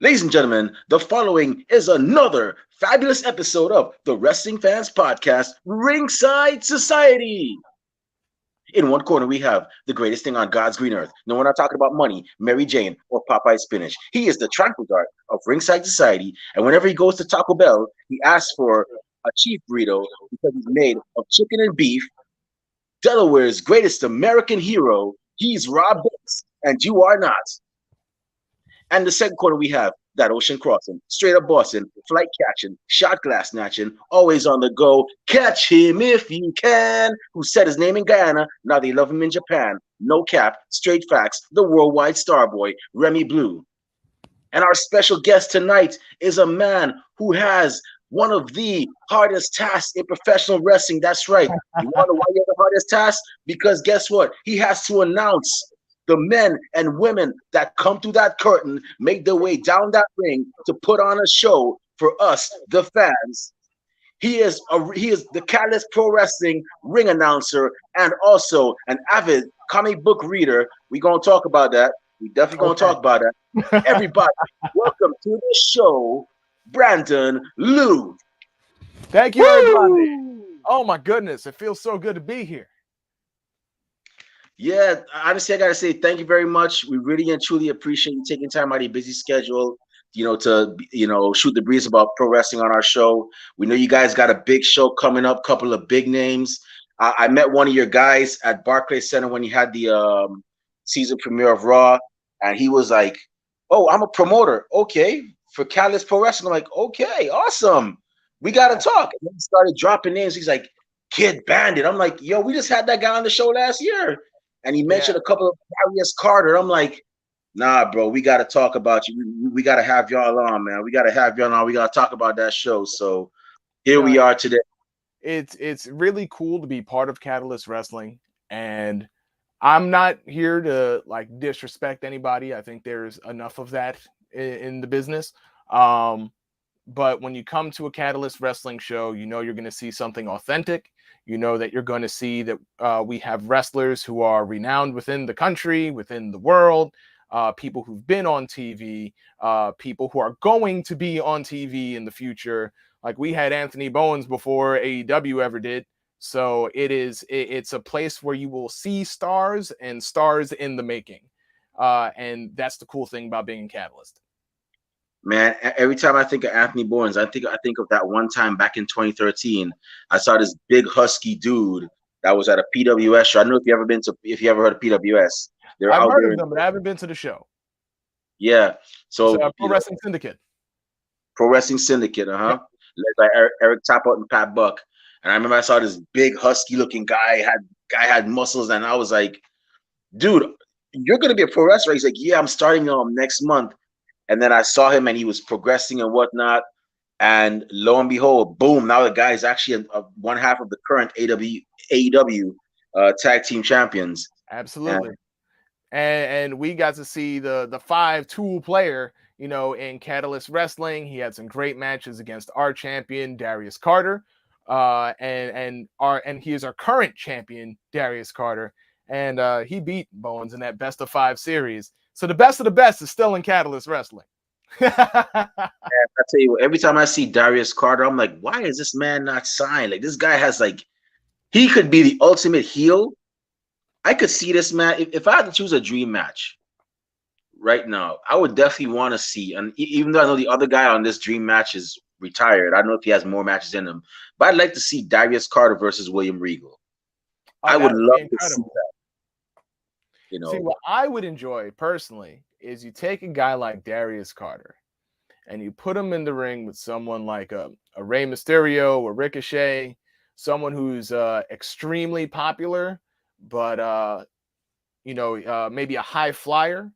Ladies and gentlemen, the following is another fabulous episode of the Wrestling Fans Podcast, Ringside Society. In one corner, we have the greatest thing on God's green earth. No, we're not talking about money, Mary Jane, or Popeye spinach. He is the tranquil guard of Ringside Society, and whenever he goes to Taco Bell, he asks for a chief burrito because he's made of chicken and beef. Delaware's greatest American hero. He's Rob Banks, and you are not. And the second corner, we have that ocean crossing, straight up Boston, flight catching, shot glass snatching, always on the go. Catch him if you can. Who said his name in Guyana? Now they love him in Japan. No cap, straight facts. The worldwide star boy, Remy Blue. And our special guest tonight is a man who has one of the hardest tasks in professional wrestling. That's right. You want to know why he has the hardest task? Because guess what? He has to announce the men and women that come through that curtain, make their way down that ring to put on a show for us, the fans. He is the Catalyst Pro Wrestling ring announcer and also an avid comic book reader. We're gonna talk about that. We definitely gonna talk about that. Everybody, welcome to the show, Brandon Lou. Thank you, everybody. Oh my goodness, it feels so good to be here. Yeah, honestly, I gotta say thank you very much. We really and truly appreciate you taking time out of your busy schedule, to shoot the breeze about pro wrestling on our show. We know you guys got a big show coming up, couple of big names. I met one of your guys at Barclays Center when you had the season premiere of Raw, and he was like, "Oh, I'm a promoter, okay, for Catalyst Pro Wrestling." I'm like, "Okay, awesome. We gotta talk." And then he started dropping names. He's like, "Kid Bandit." I'm like, "Yo, we just had that guy on the show last year." And he mentioned a couple of Darius Carter. I'm like, "Nah, bro, we got to talk about you. We got to have y'all on, man. We got to have y'all on. We got to talk about that show." So here we are today. It's really cool to be part of Catalyst Wrestling, and I'm not here to like disrespect anybody. I think there's enough of that in the business. But when you come to a Catalyst Wrestling show, you know you're going to see something authentic. You know that you're going to see that we have wrestlers who are renowned within the country, within the world, people who've been on TV, people who are going to be on TV in the future. Like we had Anthony Bowens before AEW ever did. So it's a place where you will see stars and stars in the making. And that's the cool thing about being in Catalyst. Man, every time I think of Anthony Bowens, I think of that one time back in 2013. I saw this big husky dude that was at a PWS show. I don't know if you ever heard of PWS. They're I've out heard there. of them, but I haven't been to the show. Yeah. So It's Pro Wrestling Syndicate. Pro Wrestling Syndicate, led by Eric Tapout and Pat Buck. And I remember I saw this big husky looking guy had muscles, and I was like, "Dude, you're gonna be a pro wrestler." He's like, "Yeah, I'm starting next month." And then I saw him, and he was progressing and whatnot. And lo and behold, boom! Now the guy is actually one half of the current AEW tag team champions. Absolutely. And we got to see the 5-tool player, in Catalyst Wrestling. He had some great matches against our champion Darius Carter, and he is our current champion Darius Carter, and he beat Bowens in that best of 5 series. So the best of the best is still in Catalyst Wrestling. I tell you, every time I see Darius Carter, I'm like, why is this man not signed? Like this guy has he could be the ultimate heel. I could see this man. If I had to choose a dream match right now, I would definitely want to see. And even though I know the other guy on this dream match is retired, I don't know if he has more matches in him, but I'd like to see Darius Carter versus William Regal. I would love to see that. See, what I would enjoy personally is you take a guy like Darius Carter and you put him in the ring with someone like a Rey Mysterio or Ricochet, someone who's extremely popular, but maybe a high flyer.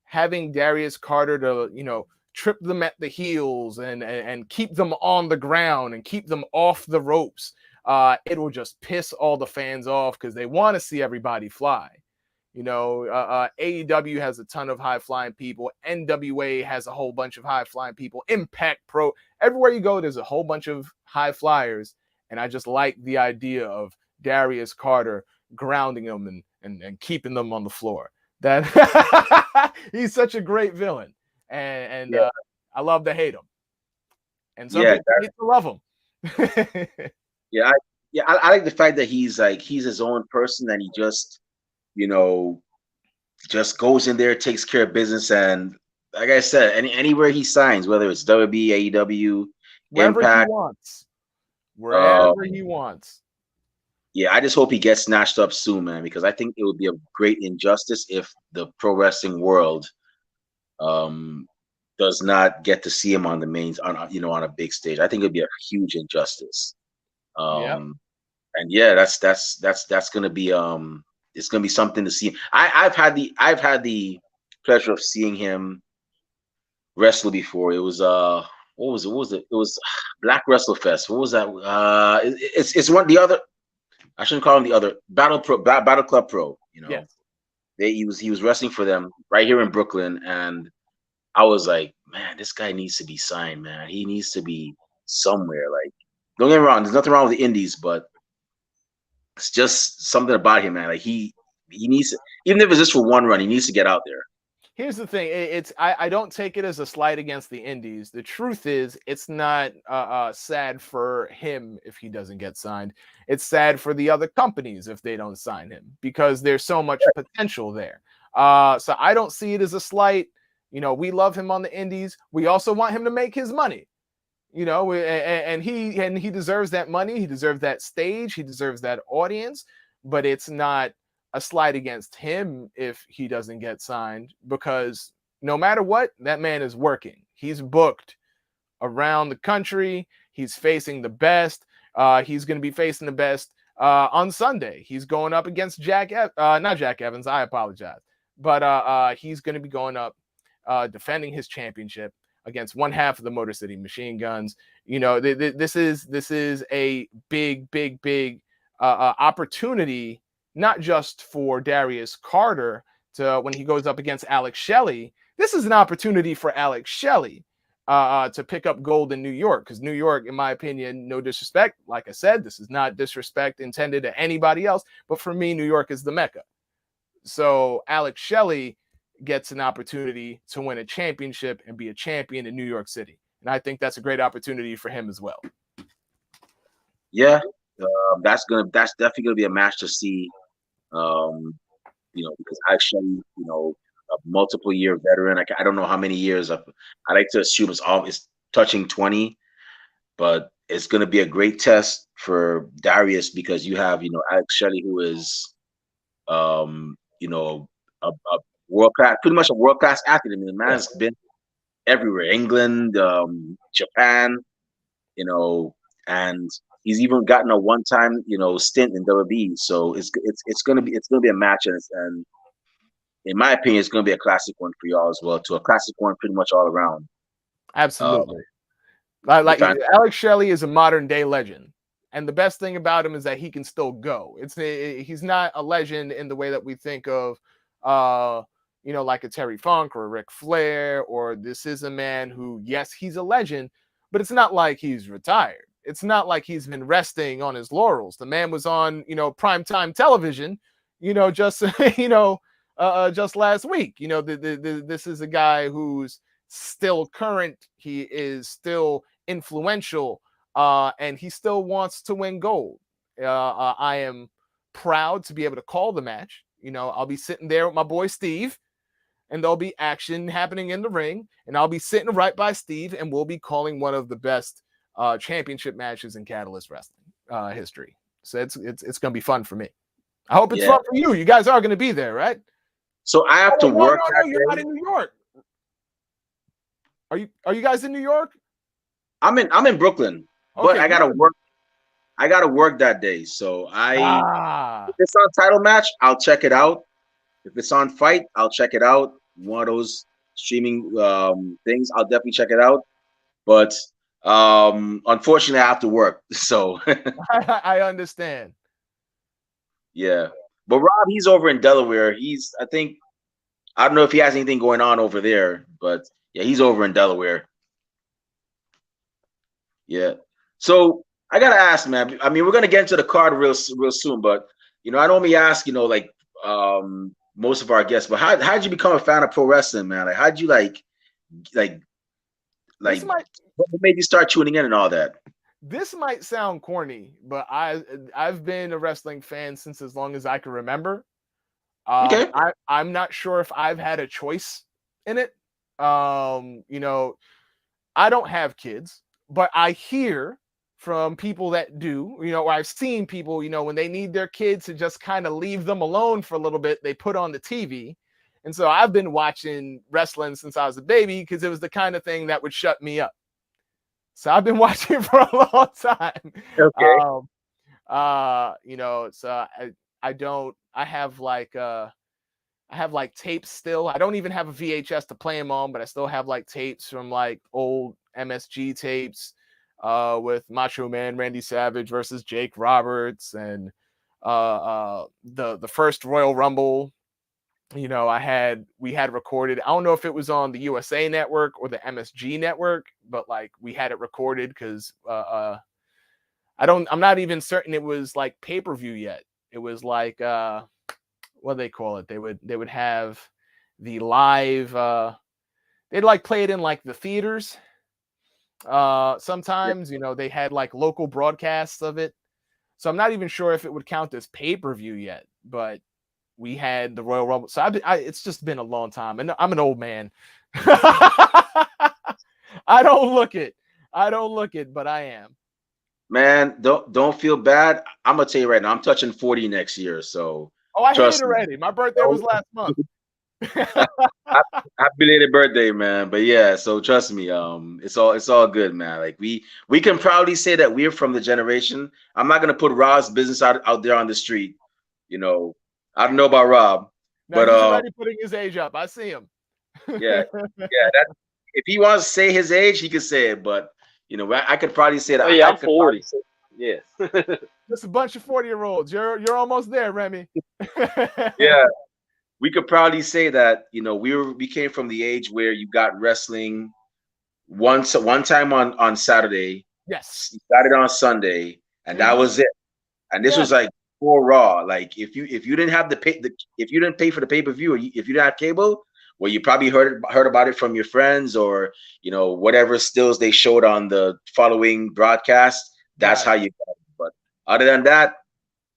Having Darius Carter to trip them at the heels and keep them on the ground and keep them off the ropes. It will just piss all the fans off because they want to see everybody fly. AEW has a ton of high flying people. NWA has a whole bunch of high flying people. Impact Pro, everywhere you go, there's a whole bunch of high flyers. And I just like the idea of Darius Carter grounding them and keeping them on the floor. That he's such a great villain. and Yeah, I love to hate him, and some yeah, people hate to love him. yeah. I like the fact that he's his own person and he just you know just goes in there, takes care of business, and like I said, anywhere he signs, whether it's WB, AEW, Wherever he Impact, wants, uh, wherever he wants. yeah, I just hope he gets snatched up soon, man, because I think it would be a great injustice if the pro wrestling world um does not get to see him on the main on a big stage. I think it'd be a huge injustice. Yep. Um, and yeah, that's gonna be it's gonna be something to see. I've had the pleasure of seeing him wrestle before. It was what was it? What was it? It was Black Wrestle Fest. What was that? It's one the other. I shouldn't call him the other Battle Club Pro. Yes. He was wrestling for them right here in Brooklyn, and I was like, man, this guy needs to be signed, man. He needs to be somewhere. Like, don't get me wrong, there's nothing wrong with the indies, but it's just something about him, man. Like he needs to, even if it's just for one run, he needs to get out there. Here's the thing. I don't take it as a slight against the indies. The truth is, it's not sad for him if he doesn't get signed. It's sad for the other companies if they don't sign him because there's so much potential there. So I don't see it as a slight. We love him on the indies. We also want him to make his money. And he deserves that money. He deserves that stage. He deserves that audience. But it's not a slight against him if he doesn't get signed because no matter what, that man is working. He's booked around the country. He's facing the best. He's going to be facing the best on Sunday. He's going up against not Jack Evans. I apologize. But he's going to be going up defending his championship against one half of the Motor City Machine Guns. This is a big opportunity, not just for Darius Carter when he goes up against Alex Shelley. This is an opportunity for Alex Shelley to pick up gold in New York, because New York, in my opinion, no disrespect, like I said, this is not disrespect intended to anybody else, but for me, New York is the Mecca. So Alex Shelley gets an opportunity to win a championship and be a champion in New York City. And I think that's a great opportunity for him as well. Yeah, that's definitely gonna be a match to see. Because actually, a multiple year veteran. I don't know how many years. I like to assume it's touching 20, but it's gonna be a great test for Darius because you have Alex Shelley, who is a world class, pretty much a world class athlete. I mean, the man's been everywhere, England, Japan, and he's even gotten a one-time, stint in WWE. So it's gonna be a match, and in my opinion, it's gonna be a classic one for y'all as well. To a classic one, pretty much all around. Absolutely. Like Alex Shelley is a modern day legend. And the best thing about him is that he can still go. He's not a legend in the way that we think of, like a Terry Funk or a Ric Flair, or this is a man who, yes, he's a legend, but it's not like he's retired. It's not like he's been resting on his laurels. The man was on, primetime television, just, just last week. This is a guy who's still current. He is still influential. And he still wants to win gold. I am proud to be able to call the match. I'll be sitting there with my boy Steve, and there'll be action happening in the ring, and I'll be sitting right by Steve, and we'll be calling one of the best championship matches in Catalyst Wrestling history. So it's going to be fun for me. I hope it's fun for you. You guys are going to be there, right? So I have to work. No, you're not in New York. Are you guys in New York? I'm in Brooklyn. But I gotta work. I gotta work that day. So if it's on title match, I'll check it out. If it's on Fight, I'll check it out. One of those streaming things, I'll definitely check it out. But unfortunately, I have to work. So I understand. Yeah, but Rob, he's over in Delaware. I don't know if he has anything going on over there, but yeah, he's over in Delaware. Yeah. So I gotta ask, man. I mean, we're gonna get into the card real soon, but I normally ask, most of our guests, but how did you become a fan of pro wrestling, man? Like, how'd you like This like might what made you start tuning in and all that? this might sound corny, but I've been a wrestling fan since as long as I can remember. Okay. I'm not sure if I've had a choice in it. You know, I don't have kids, but I hear from people that do, or I've seen people, when they need their kids to just kind of leave them alone for a little bit, they put on the TV. And so I've been watching wrestling since I was a baby because it was the kind of thing that would shut me up. So I've been watching for a long time. Okay. Um, so I don't, I have like tapes still. I don't even have a VHS to play them on, but I still have like tapes from like old MSG tapes with Macho Man Randy Savage versus Jake Roberts and the first Royal Rumble. We had recorded. I don't know if it was on the USA Network or the MSG Network, but like we had it recorded because I'm not even certain it was like pay-per-view yet. It was like what do they call it? They would have the live they'd like play it in like the theaters. Yeah. Sometimes, they had like local broadcasts of it. So I'm not even sure if it would count as pay-per-view yet, but we had the Royal Rumble. So it's just been a long time, and I'm an old man. I don't look it. I don't look it, but I am. Man, don't feel bad. I'm gonna tell you right now, I'm touching 40 next year, so Oh, I hit it trust me. already. My birthday was last month. Happy belated birthday, man. But yeah, so trust me, it's all good, man. Like we can proudly say that we're from the generation. I'm not gonna put Rob's business out there on the street. You know, I don't know about Rob, Now but he's already putting his age up. I see him. yeah, yeah. That if he wants to say his age, he could say it. But I could probably say Oh that. yeah, I I'm could probably 40. say Yes. Just a bunch of 40-year-olds. You're almost there, Remy. yeah. We could probably say that we came from the age where you got wrestling one time on Saturday, Yes. you got it on Sunday, and that Mm-hmm. was it. And this Yeah. was like for Raw. Like if you didn't have if you didn't pay for the pay-per-view, or if you didn't have cable, well, you probably heard about it from your friends, or whatever stills they showed on the following broadcast. That's Right. how you got it. But other than that,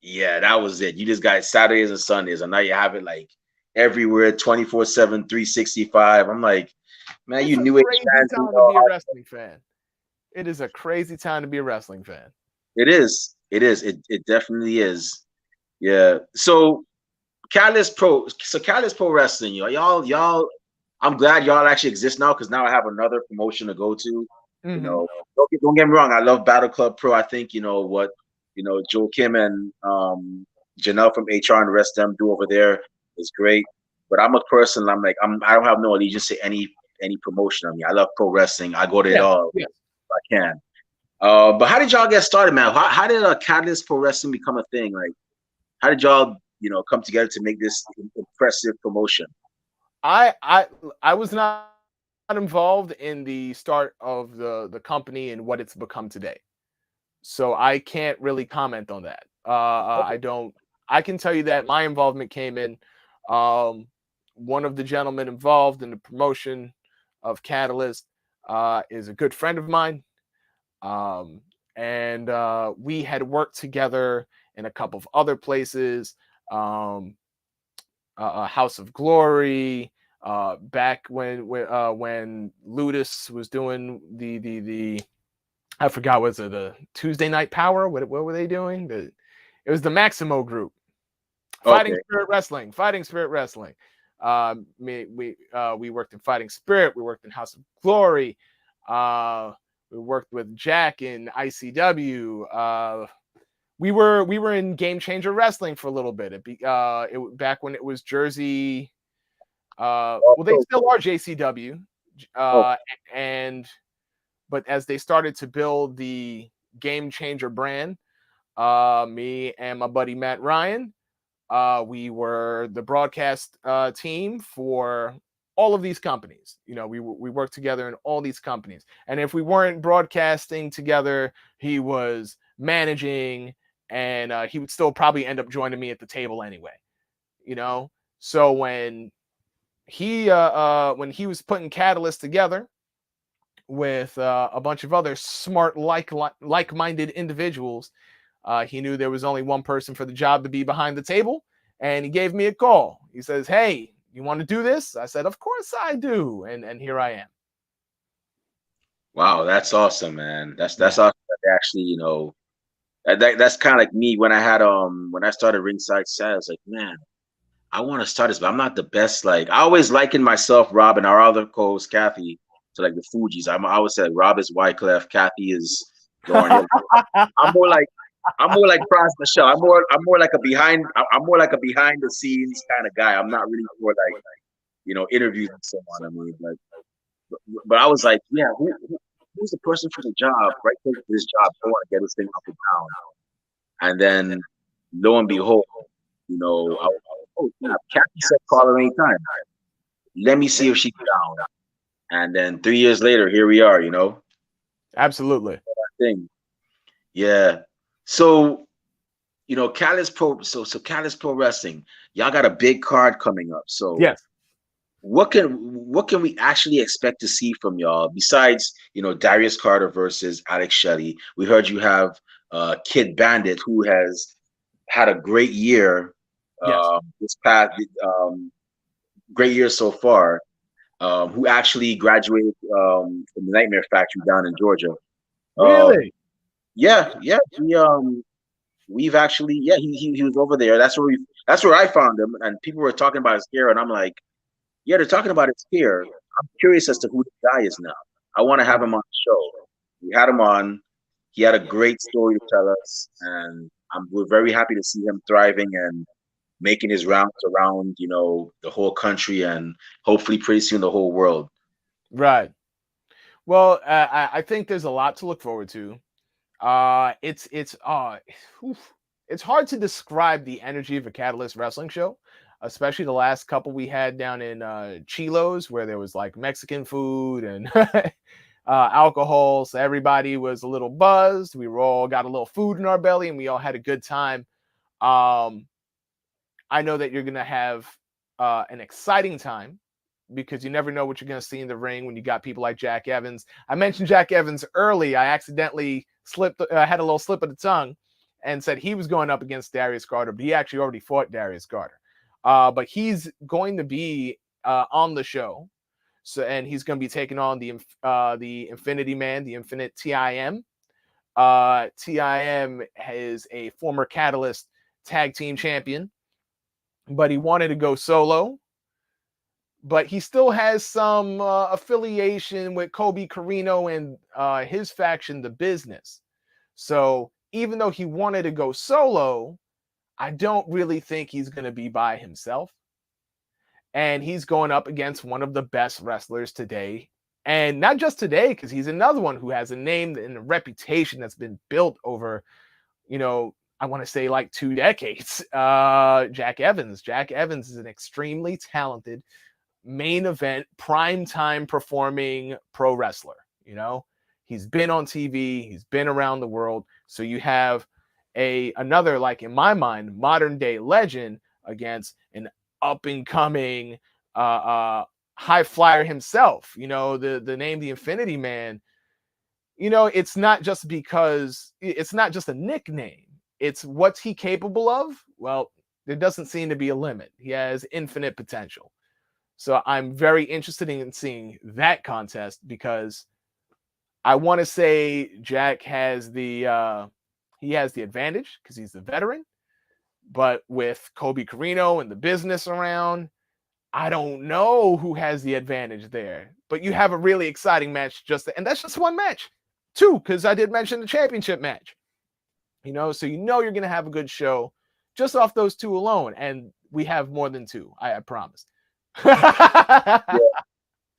yeah, that was it. You just got Saturdays and Sundays, and now you have it like everywhere, 24/7, 365. I'm like, man, you It's a new age crazy fans, time to be a wrestling fan. It is a crazy time to be a wrestling fan. it is. It is. It definitely is. Yeah. So Catalyst Pro Wrestling, y'all. I'm glad y'all actually exist now because now I have another promotion to go to. You Mm-hmm. know, don't get me wrong. I love Battle Club Pro. I think what Joe Kim and Janelle from HR and the rest of them do over there is great. But I'm a person. I don't have no allegiance to any promotion. I mean, I love pro wrestling. I go to it Yeah. all Yeah. if I can. But how did y'all get started, man? How did Catalyst Pro Wrestling become a thing? Like, how did y'all come together to make this impressive promotion? I I I was not involved in the start of the company and what it's become today. So I can't really comment on that. I don't. I can tell you that my involvement came in. Um, One of the gentlemen involved in the promotion of Catalyst is a good friend of mine, um, and we had worked together in a couple of other places. Um, House of Glory. Back when Ludus was doing the I forgot, was it the Tuesday Night Power? What were they doing? It was the Maximo group, Okay. Fighting Spirit Wrestling. We worked in Fighting Spirit. We worked in House of Glory. Uh, we worked with Jack in ICW. We were in Game Changer Wrestling for a little bit. Back when it was Jersey. Well, they still are JCW. Oh, Uh, and But as they started to build the Game Changer brand, me and my buddy Matt Ryan, we were the broadcast team for all of these companies. We worked together in all these companies, and if we weren't broadcasting together, he was managing, and he would still probably end up joining me at the table anyway. So he when he was putting Catalyst together with a bunch of other smart like-minded individuals, he knew there was only one person for the job to be behind the table, and he gave me a call. He says, "Hey, you want to do this?" I said, "Of course I do," and here I am. Wow, that's awesome, man. That's Yeah. awesome. That they actually, that's kind of like me when I started Ringside Sales. Like, man, I want to start this, but I'm not the best. Like, I always liken myself, Rob, and our other co-host Kathy to like the Fugees. I always said Rob is Wyclef, Kathy is Lauren Hill. I'm more like I'm more like Franz Michelle. I'm more like a I'm more like a behind the scenes kind of guy. I'm not really for like interviews and so on. I mean, like, but I was like, yeah, who's the person for the job, right? For this job, I want to get this thing up and down. And then lo and behold, oh yeah, Kathy said call her anytime. Let me see if she's down. And then 3 years later, here we are. Absolutely. Thing, yeah. So Callis Pro Wrestling, y'all got a big card coming up. So Yes. what can we actually expect to see from y'all besides Darius Carter versus Alex Shelley? We heard you have Kid Bandit, who has had a great year Yes. this past great year so far. Who actually graduated from the Nightmare Factory down in Georgia. Um, Really? yeah, yeah, we've actually, yeah, he was over there. That's where I found him, and people were talking about his hair, and I'm like, yeah, they're talking about his hair. I'm curious as to who the guy is now. I want to have him on the show. We had him on. He had a great story to tell us, and we're very happy to see him thriving and making his rounds around, the whole country and hopefully pretty soon the whole world. Right. Well, I think there's a lot to look forward to. Oof. It's hard to describe the energy of a Catalyst wrestling show, especially the last couple we had down in Chilo's, where there was like Mexican food and alcohol, so everybody was a little buzzed. We were all got a little food in our belly, and we all had a good time. Um, I know that you're gonna have an exciting time because you never know what you're going to see in the ring when you got people like Jack Evans. I mentioned Jack Evans early. I accidentally had a little slip of the tongue and said he was going up against Darius Carter, but he actually already fought Darius Carter. But he's going to be on the show. So, and he's going to be taking on the Infinity Man, the Infinite TIM. TIM is a former Catalyst tag team champion, but he wanted to go solo, but he still has some affiliation with Kobe Carino and his faction, the Business. So even though he wanted to go solo, I don't really think he's going to be by himself. And he's going up against one of the best wrestlers today. And not just today, because he's another one who has a name and a reputation that's been built over, I want to say like 2 decades. Jack Evans. Jack Evans is an extremely talented main event, prime time performing pro wrestler. He's been on TV, he's been around the world. So you have another, like in my mind, modern day legend against an up and coming high flyer himself. The name the Infinity Man. It's not just because it's not just a nickname. It's what's he capable of. Well, there doesn't seem to be a limit. He has infinite potential. So I'm very interested in seeing that contest because I want to say Jack has the advantage because he's the veteran. But with Kobe Carino and the Business around, I don't know who has the advantage there. But you have a really exciting match and that's just one match. 2, because I did mention the championship match. So you're gonna have a good show just off those 2 alone. And we have more than 2, I promise. Yeah.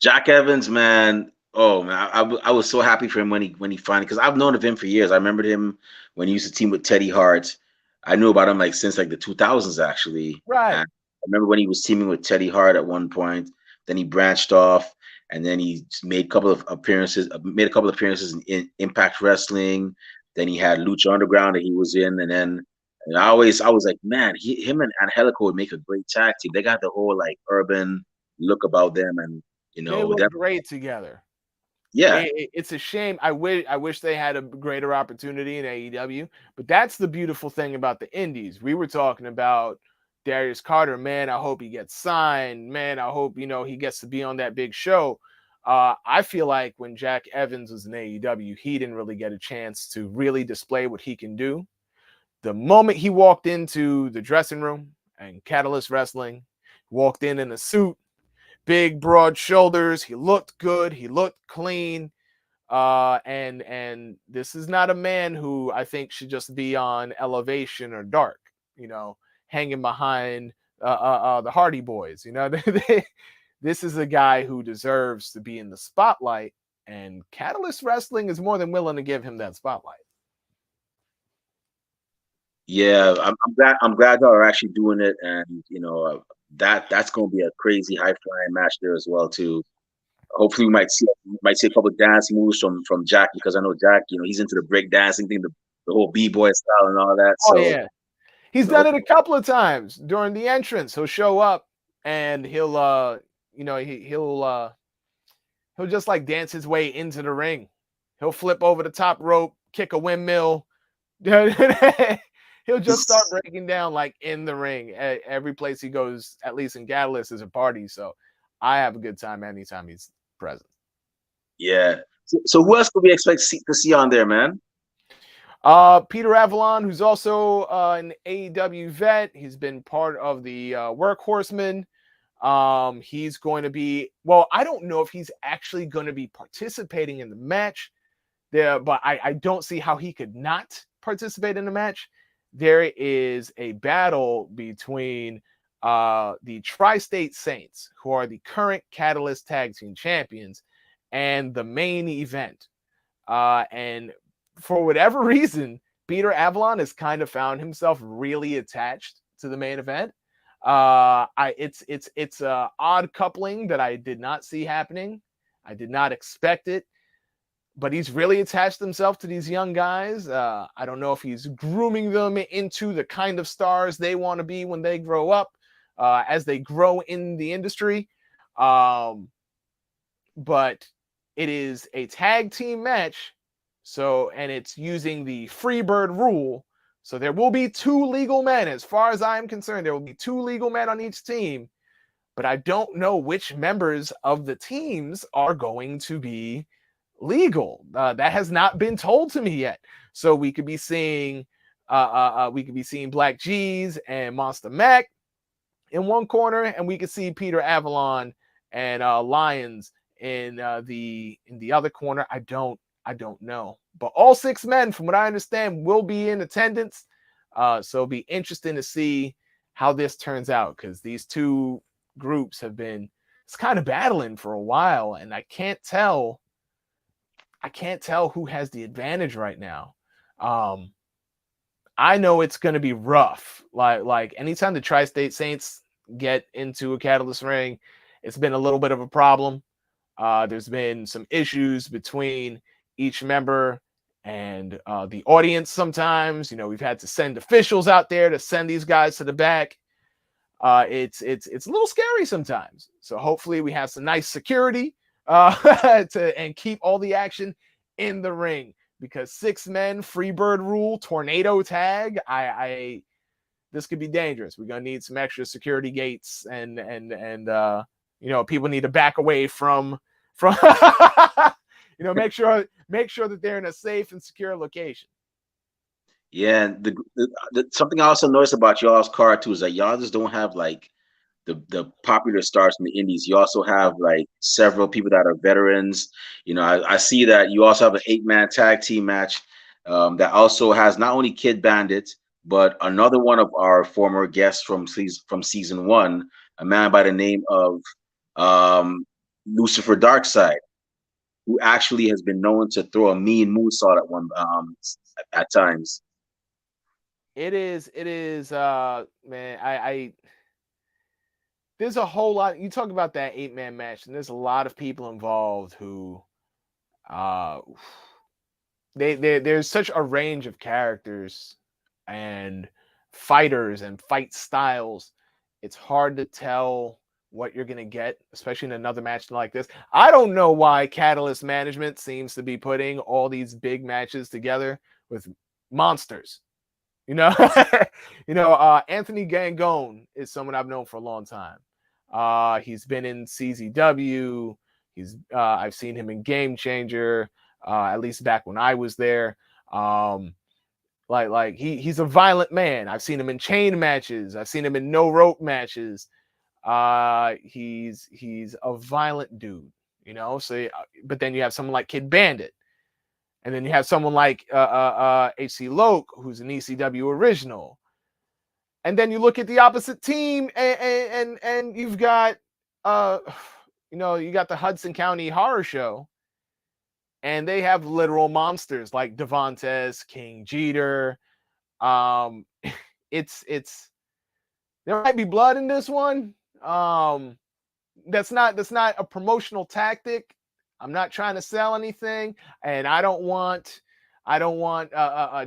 Jack Evans, man. Oh man, I was so happy for him when he finally, because I've known of him for years. I remembered him when he used to team with Teddy Hart. I knew about him like since like the 2000s actually. And Right. I remember when he was teaming with Teddy Hart at one point. Then he branched off, and then he made a couple of appearances. In Impact Wrestling. Then he had Lucha Underground that he was in, and then I was like, man, him and Angelico would make a great tag team. They got the whole like urban look about them, and They look that. great together. Yeah, It's a shame. I wish they had a greater opportunity in AEW, but that's the beautiful thing about the indies. We were talking about Darius Carter. Man, I hope he gets signed. Man, I hope he gets to be on that big show. I feel like when Jack Evans was in AEW, he didn't really get a chance to really display what he can do. The moment he walked into the dressing room and Catalyst Wrestling, walked in a suit, big broad shoulders, he looked good, he looked clean. And this is not a man who I think should just be on Elevation or Dark, hanging behind the Hardy Boys. This is a guy who deserves to be in the spotlight, and Catalyst Wrestling is more than willing to give him that spotlight. yeah. I'm glad y'all are actually doing it, and that's going to be a crazy high flying match there as well too. Hopefully, we might see a couple of dance moves from Jack, because I know Jack. He's into the break dancing thing, the whole b-boy style and all that. Oh So yeah, he's done it a couple of times during the entrance. He'll show up and he'll just like dance his way into the ring. He'll flip over the top rope, kick a windmill. He'll just start breaking down like in the ring. Every place he goes, at least in Catalyst, is a party. So I have a good time anytime he's present. yeah. So who else could we expect to see on there, man? Peter Avalon, who's also an AEW vet. He's been part of the Workhorsemen. He's going to be, well, I don't know if he's actually going to be participating in the match there, but I don't see how he could not participate in the match. There is a battle between the Tri-State Saints, who are the current Catalyst Tag Team Champions, and the main event. And for whatever reason, Peter Avalon has kind of found himself really attached to the main event. It's a odd coupling that I did not see happening. I did not expect it, but he's really attached himself to these young guys. I don't know if he's grooming them into the kind of stars they want to be when they grow up, as they grow in the industry. But it is a tag team match. And it's using the Freebird rule. So there will be two legal men. As far as I'm concerned, there will be two legal men on each team. But I don't know which members of the teams are going to be legal. That has not been told to me yet. So we could be seeing Black G's and Monster Mac in one corner, and we could see Peter Avalon and Lions in the other corner. I don't know. But all six men, from what I understand, will be in attendance. So it'll be interesting to see how this turns out, because these two groups have been kind of battling for a while, and I can't tell who has the advantage right now. I know it's going to be rough. Like anytime the Tri-State Saints get into a Catalyst ring, it's been a little bit of a problem. There's been some issues between each member and the audience sometimes. We've had to send officials out there to send these guys to the back. It's a little scary sometimes. So hopefully we have some nice security and keep all the action in the ring, because 6 men, Freebird rule, tornado tag. This could be dangerous. We're gonna need some extra security gates, and people need to back away from make sure that they're in a safe and secure location. Yeah, and something I also noticed about y'all's card too is that y'all just don't have like the popular stars from the indies. You also have like several people that are veterans. I see that you also have an 8-man tag team match that also has not only Kid Bandit, but another one of our former guests from season 1, a man by the name of Lucifer Darkside, who actually has been known to throw a mean moonsault at times. It is man, I there's a whole lot. You talk about that 8-man match, and there's a lot of people involved who there's such a range of characters and fighters and fight styles. It's hard to tell what you're going to get, especially in another match like this. I don't know why Catalyst Management seems to be putting all these big matches together with monsters. Anthony Gangone is someone I've known for a long time. He's been in CZW. I've seen him in Game Changer, at least back when I was there. He's a violent man. I've seen him in chain matches. I've seen him in no rope matches. He's a violent dude, So, but then you have someone like Kid Bandit, and then you have someone like HC Loke, who's an ECW original. And then you look at the opposite team, and you've got you got the Hudson County Horror Show, and they have literal monsters like Devontes, King Jeter. It's there might be blood in this one. That's not a promotional tactic. I'm not trying to sell anything, and I don't want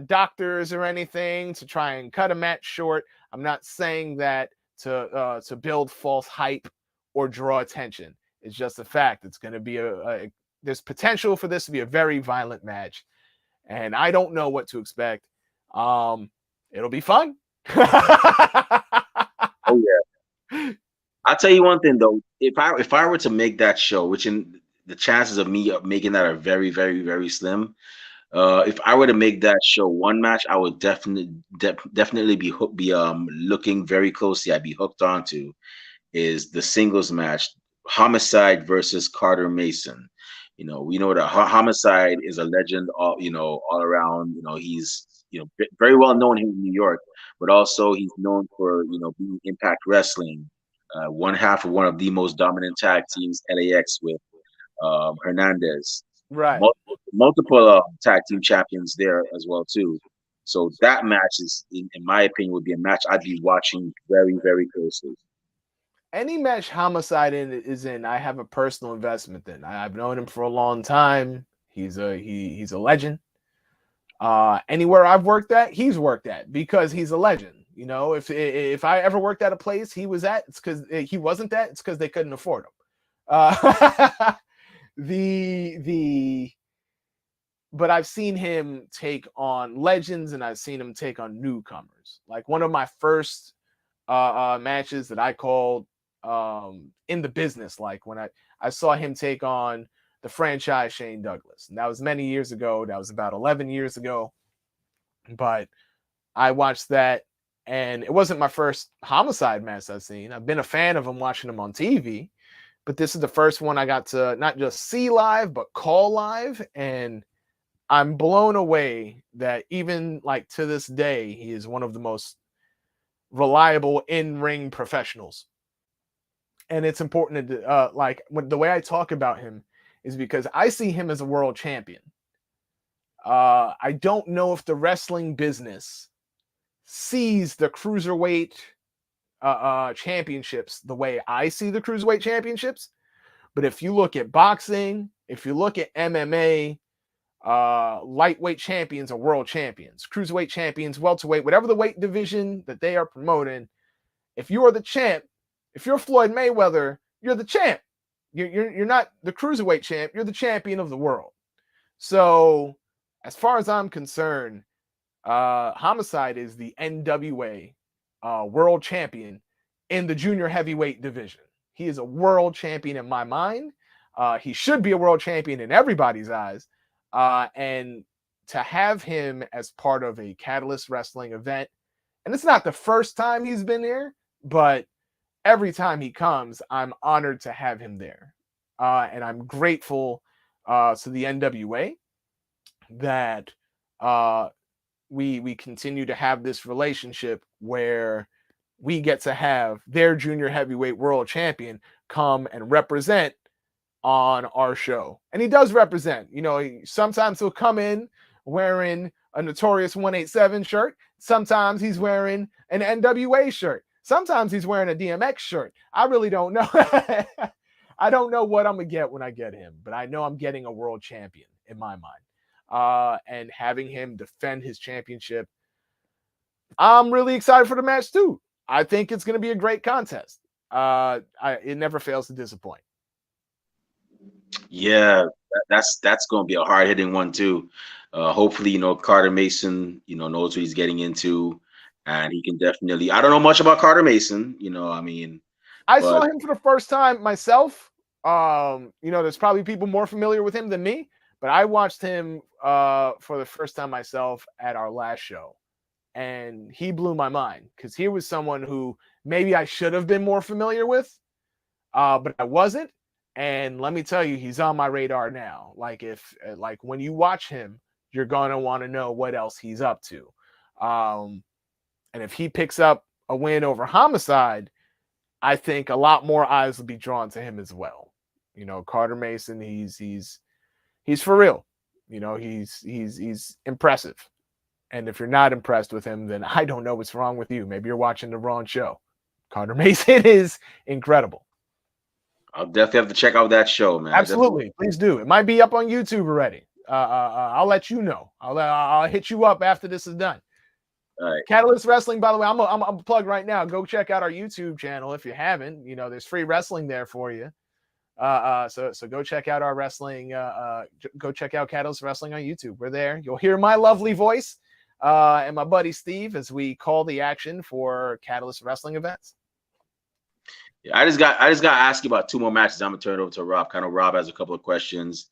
doctors or anything to try and cut a match short. I'm not saying that to build false hype or draw attention. It's just a fact. It's going to be there's potential for this to be a very violent match, and I don't know what to expect. It'll be fun. Oh yeah. I'll tell you one thing though. If I were to make that show, which in the chances of me making that are very, very, very slim. If I were to make that show one match, I would definitely be looking very closely. I'd be hooked onto is the singles match, Homicide versus Carter Mason. We know that Homicide is a legend, all around. He's very well known here in New York, but also he's known for being Impact Wrestling, one half of one of the most dominant tag teams, LAX, with Hernandez. Right. Multiple tag team champions there as well too. So that match is, in my opinion, would be a match I'd be watching very, very closely. Any match Homicide is in, I have a personal investment in. I've known him for a long time. He's a legend. Anywhere I've worked at, he's worked at because he's a legend. If I ever worked at a place he was at, it's because he wasn't at. It's because they couldn't afford him. But I've seen him take on legends and I've seen him take on newcomers. Like one of my first matches that I called in the business, like when I saw him take on the franchise Shane Douglas. And that was many years ago. That was about 11 years ago. But I watched that, and it wasn't my first Homicide match I've seen. I've been a fan of him watching him on TV. But this is the first one I got to not just see live, but call live. And I'm blown away that even like to this day, he is one of the most reliable in-ring professionals. And it's important to the way I talk about him is because I see him as a world champion. I don't know if the wrestling business sees the cruiserweight championships the way I see the cruiserweight championships. But if you look at boxing, if you look at MMA, lightweight champions are world champions, cruiserweight champions, welterweight, whatever the weight division that they are promoting. If you are the champ, if you're Floyd Mayweather, you're the champ. You're not the cruiserweight champ. You're the champion of the world. So as far as I'm concerned, Homicide is the NWA world champion in the junior heavyweight division. He is a world champion in my mind. He should be a world champion in everybody's eyes. And to have him as part of a Catalyst Wrestling event, and it's not the first time he's been there, but every time he comes, I'm honored to have him there. And I'm grateful to the NWA that we continue to have this relationship where we get to have their junior heavyweight world champion come and represent on our show. And he does represent. Sometimes he'll come in wearing a Notorious 187 shirt. Sometimes he's wearing an NWA shirt. Sometimes he's wearing a DMX shirt. I really don't know. I don't know what I'm going to get when I get him, but I know I'm getting a world champion in my mind. And having him defend his championship, I'm really excited for the match too. I think it's going to be a great contest. It never fails to disappoint. Yeah, that's going to be a hard hitting one too. Hopefully, Carter Mason, knows what he's getting into, and he can definitely. I don't know much about Carter Mason, I mean, I saw but him for the first time myself. There's probably people more familiar with him than me, but I watched him for the first time myself at our last show, and he blew my mind because he was someone who maybe I should have been more familiar with, but I wasn't. And let me tell you, he's on my radar now. Like when you watch him, you're gonna want to know what else he's up to. Um, and if he picks up a win over Homicide, I think a lot more eyes will be drawn to him as well. Carter Mason, he's for real. He's impressive. And if you're not impressed with him, then I don't know what's wrong with you. Maybe you're watching the wrong show. Carter Mason is incredible. I'll definitely have to check out that show, man. Absolutely, please do. It might be up on YouTube already. I'll let you know. I'll hit you up after this is done. All right. Catalyst Wrestling, by the way, I'm a plug right now. Go check out our YouTube channel if you haven't. There's free wrestling there for you. So go check out our wrestling. Go check out Catalyst Wrestling on YouTube. We're there. You'll hear my lovely voice and my buddy Steve as we call the action for Catalyst Wrestling events. Yeah, I just got to ask you about two more matches. I'm gonna turn it over to Rob. Kind of Rob has a couple of questions.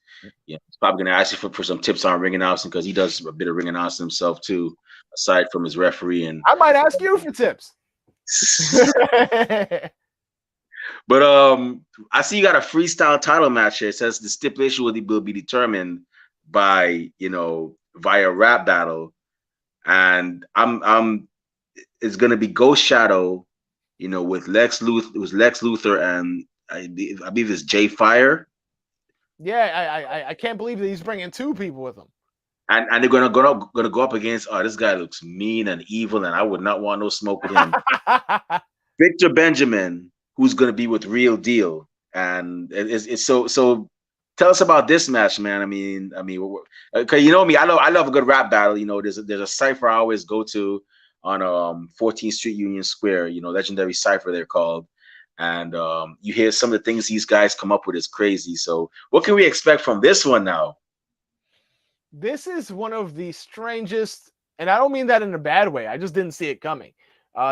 Yeah, he's probably gonna ask you for some tips on ring announcing because he does a bit of ring announcing himself too, aside from his referee. And I might ask you for tips. But I see you got a freestyle title match here. It says the stipulation will be determined by via rap battle, and I'm it's gonna be Ghost Shadow, with Lex Luthor. It was Lex Luthor and I believe it's Jay Fire. Yeah, I can't believe that he's bringing two people with him. And they're gonna go up against. Oh, this guy looks mean and evil, and I would not want no smoke with him. Victor Benjamin, who's gonna be with Real Deal, and it's so. Tell us about this match, man. I mean, cause you know me, I love a good rap battle. There's a cipher I always go to on 14th Street Union Square. Legendary cipher they're called, and you hear some of the things these guys come up with is crazy. So, what can we expect from this one now? This is one of the strangest, and I don't mean that in a bad way. I just didn't see it coming.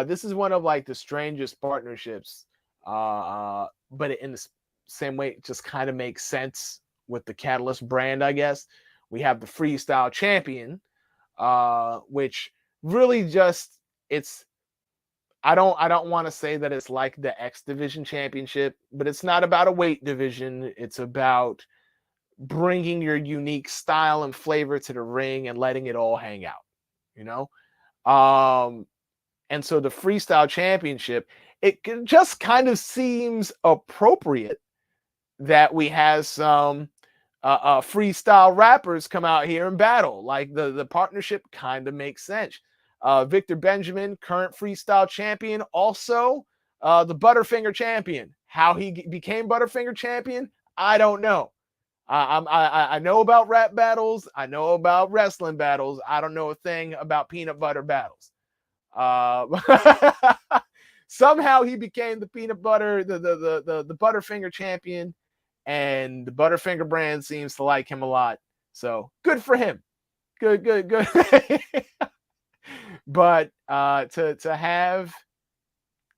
This is one of like the strangest partnerships, but in the same way, it just kind of makes sense with the Catalyst brand, I guess. We have the Freestyle Champion, which really just I don't want to say that it's like the X Division Championship, but it's not about a weight division. It's about bringing your unique style and flavor to the ring and letting it all hang out, and so the Freestyle Championship, it just kind of seems appropriate that we have some freestyle rappers come out here and battle. Like the partnership kind of makes sense. Victor Benjamin, current freestyle champion, also the Butterfinger champion. How he became Butterfinger champion, I don't know. I know about rap battles. I know about wrestling battles. I don't know a thing about peanut butter battles. Somehow he became the peanut butter, the Butterfinger champion, and the Butterfinger brand seems to like him a lot. So good for him. Good. But to have,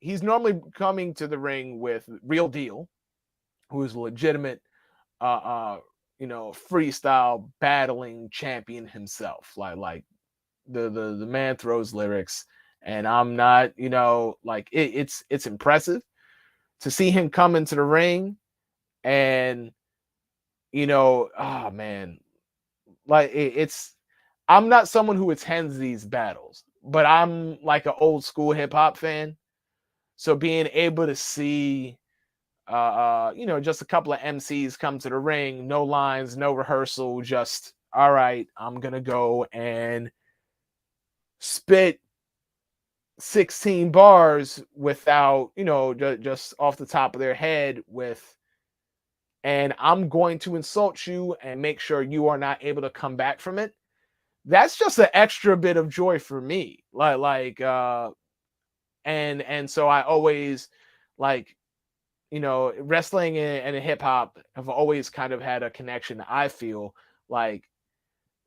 he's normally coming to the ring with Real Deal, who is a legitimate freestyle battling champion himself. Like the man throws lyrics, and I'm not, it's impressive to see him come into the ring, and oh man, like I'm not someone who attends these battles, but I'm like an old school hip hop fan. So being able to see just a couple of MCs come to the ring, no lines, no rehearsal, just all right, I'm gonna go and spit 16 bars without, just off the top of their head and I'm going to insult you and make sure you are not able to come back from it. That's just an extra bit of joy for me. And so I always like, wrestling and hip hop have always kind of had a connection. I feel like,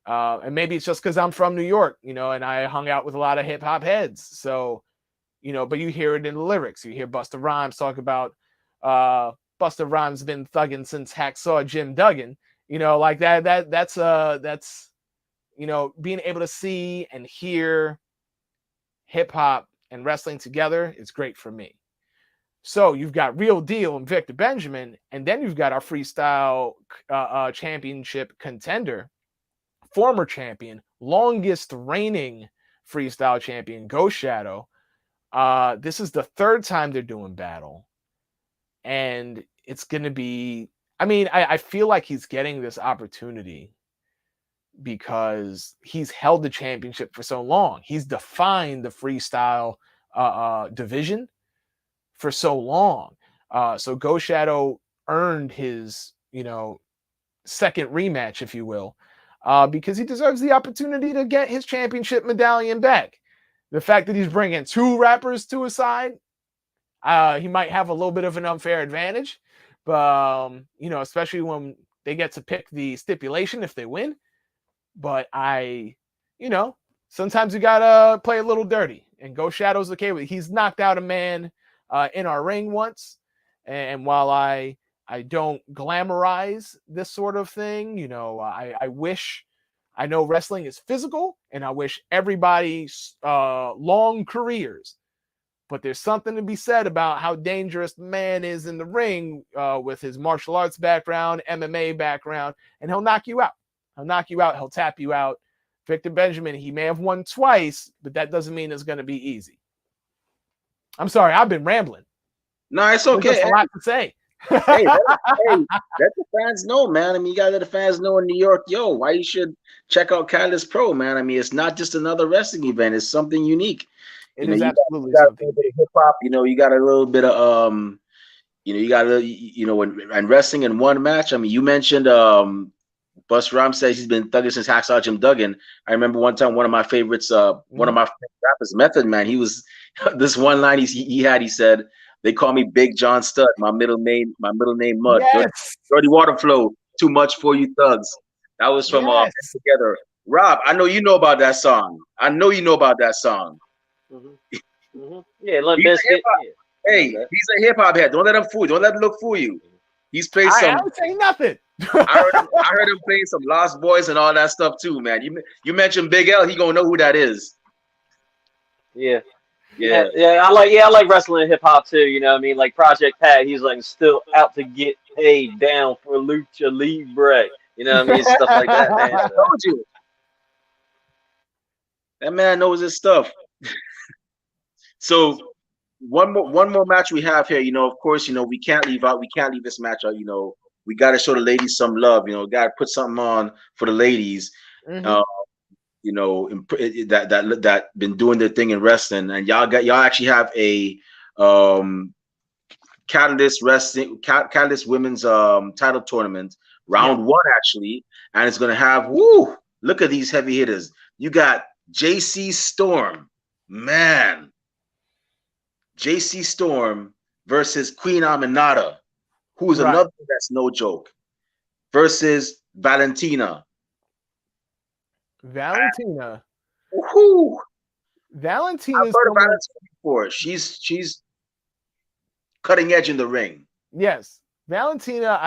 and maybe it's just because I'm from New York, and I hung out with a lot of hip hop heads. So, but you hear it in the lyrics. You hear Busta Rhymes talk about, Busta Rhymes been thugging since Hacksaw Jim Duggan. Like that's being able to see and hear hip hop and wrestling together is great for me. So you've got Real Deal and Victor Benjamin, and then you've got our freestyle championship contender, former champion, longest reigning freestyle champion, Ghost Shadow. This is the third time they're doing battle, and it's going to be. I mean, I feel like he's getting this opportunity because he's held the championship for so long. He's defined the freestyle division for so long. So Ghost Shadow earned his, second rematch, if you will, because he deserves the opportunity to get his championship medallion back. The fact that he's bringing two rappers to his side, he might have a little bit of an unfair advantage, but especially when they get to pick the stipulation if they win. But sometimes you gotta play a little dirty, and Ghost Shadow's okay with it. He's knocked out a man in our ring once, and while I don't glamorize this sort of thing, I wish. I know wrestling is physical, and I wish everybody long careers. But there's something to be said about how dangerous the man is in the ring with his martial arts background, MMA background, and he'll knock you out. He'll knock you out. He'll tap you out. Victor Benjamin, he may have won twice, but that doesn't mean it's going to be easy. I'm sorry, I've been rambling. No, it's okay. There's a lot to say. Hey, let the fans know, man. I mean, you gotta let the fans know in New York, why you should check out Catalyst Pro, man. I mean, it's not just another wrestling event; it's something unique. It is absolutely got something. A little bit of hip hop. You got a little bit of you got a and wrestling in one match. I mean, you mentioned Busta Rhymes says he's been thugging since Hacksaw Jim Duggan. I remember one time one of my favorites, one of my favorite rappers, Method Man. He was this one line he said, "They call me Big John Stud. My middle name Mud. Yes. Dirty water flow. Too much for you thugs." That was from Together. Rob, I know you know about that song. Yeah, Limp Bizkit. Hey, he's a hip hop head. Don't let him fool you. Don't let him look fool you. He's played some. I don't say nothing. I heard him playing some Lost Boys and all that stuff too, man. You mentioned Big L, he gonna know who that is. Yeah. I like wrestling and hip hop too. You know what I mean? Like Project Pat, he's like still out to get paid down for Lucha Libre. You know what I mean? Stuff like that, man. I told you. That man knows his stuff. So one more match we have here. Of course, we can't leave this match out. We got to show the ladies some love. Got to put something on for the ladies. Mm-hmm. That been doing their thing in wrestling, and y'all actually have a Catalyst Women's title tournament round one actually, and it's gonna have look at these heavy hitters. You got JC Storm, man. JC Storm versus Queen Aminata, who is another that's no joke, versus Valentina. Valentina. Woohoo! Valentina's I've heard of Valentina before. She's cutting edge in the ring. Yes, Valentina.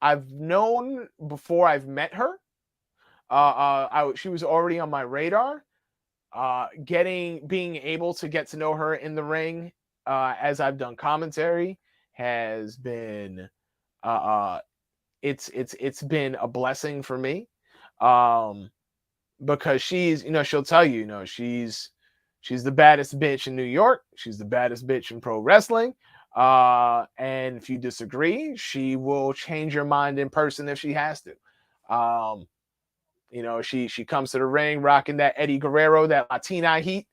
I've known before I've met her. She was already on my radar. Being able to get to know her in the ring as I've done commentary has been it's been a blessing for me. Because she's, she'll tell you, she's the baddest bitch in New York. She's the baddest bitch in pro wrestling. And if you disagree, she will change your mind in person if she has to. She comes to the ring rocking that Eddie Guerrero, that Latina heat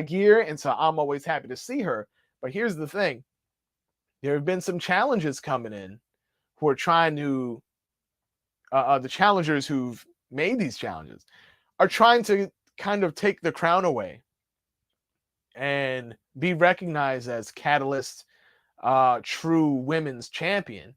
gear. And so I'm always happy to see her. But here's the thing. There have been some challenges coming in who are trying to the challengers who've made these challenges are trying to kind of take the crown away and be recognized as Catalyst true women's champion.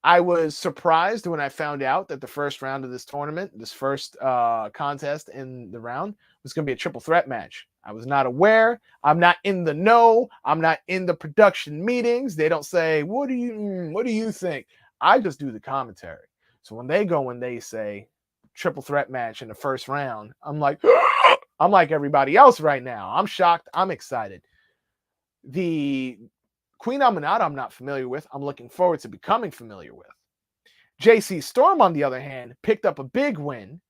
I was surprised when I found out that the first round of this tournament, this first contest in the round, was going to be a triple threat match. I was not aware. I'm not in the know. I'm not in the production meetings. They don't say, what do you think? I just do the commentary. So when they go and they say triple threat match in the first round, I'm like, I'm like everybody else right now. I'm shocked. I'm excited. The Queen Aminata I'm not familiar with. I'm looking forward to becoming familiar with. JC Storm, on the other hand, picked up a big win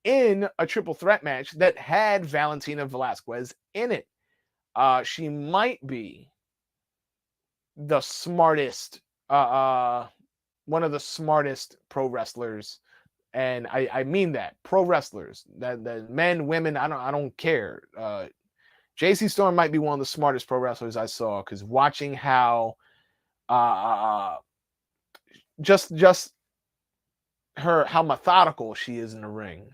in a triple threat match that had Valentina Velasquez in it. She might be the smartest, one of the smartest pro wrestlers, and I mean that pro wrestlers, that the men, women, I don't care. JC Storm might be one of the smartest pro wrestlers I saw, because watching how just her, how methodical she is in the ring.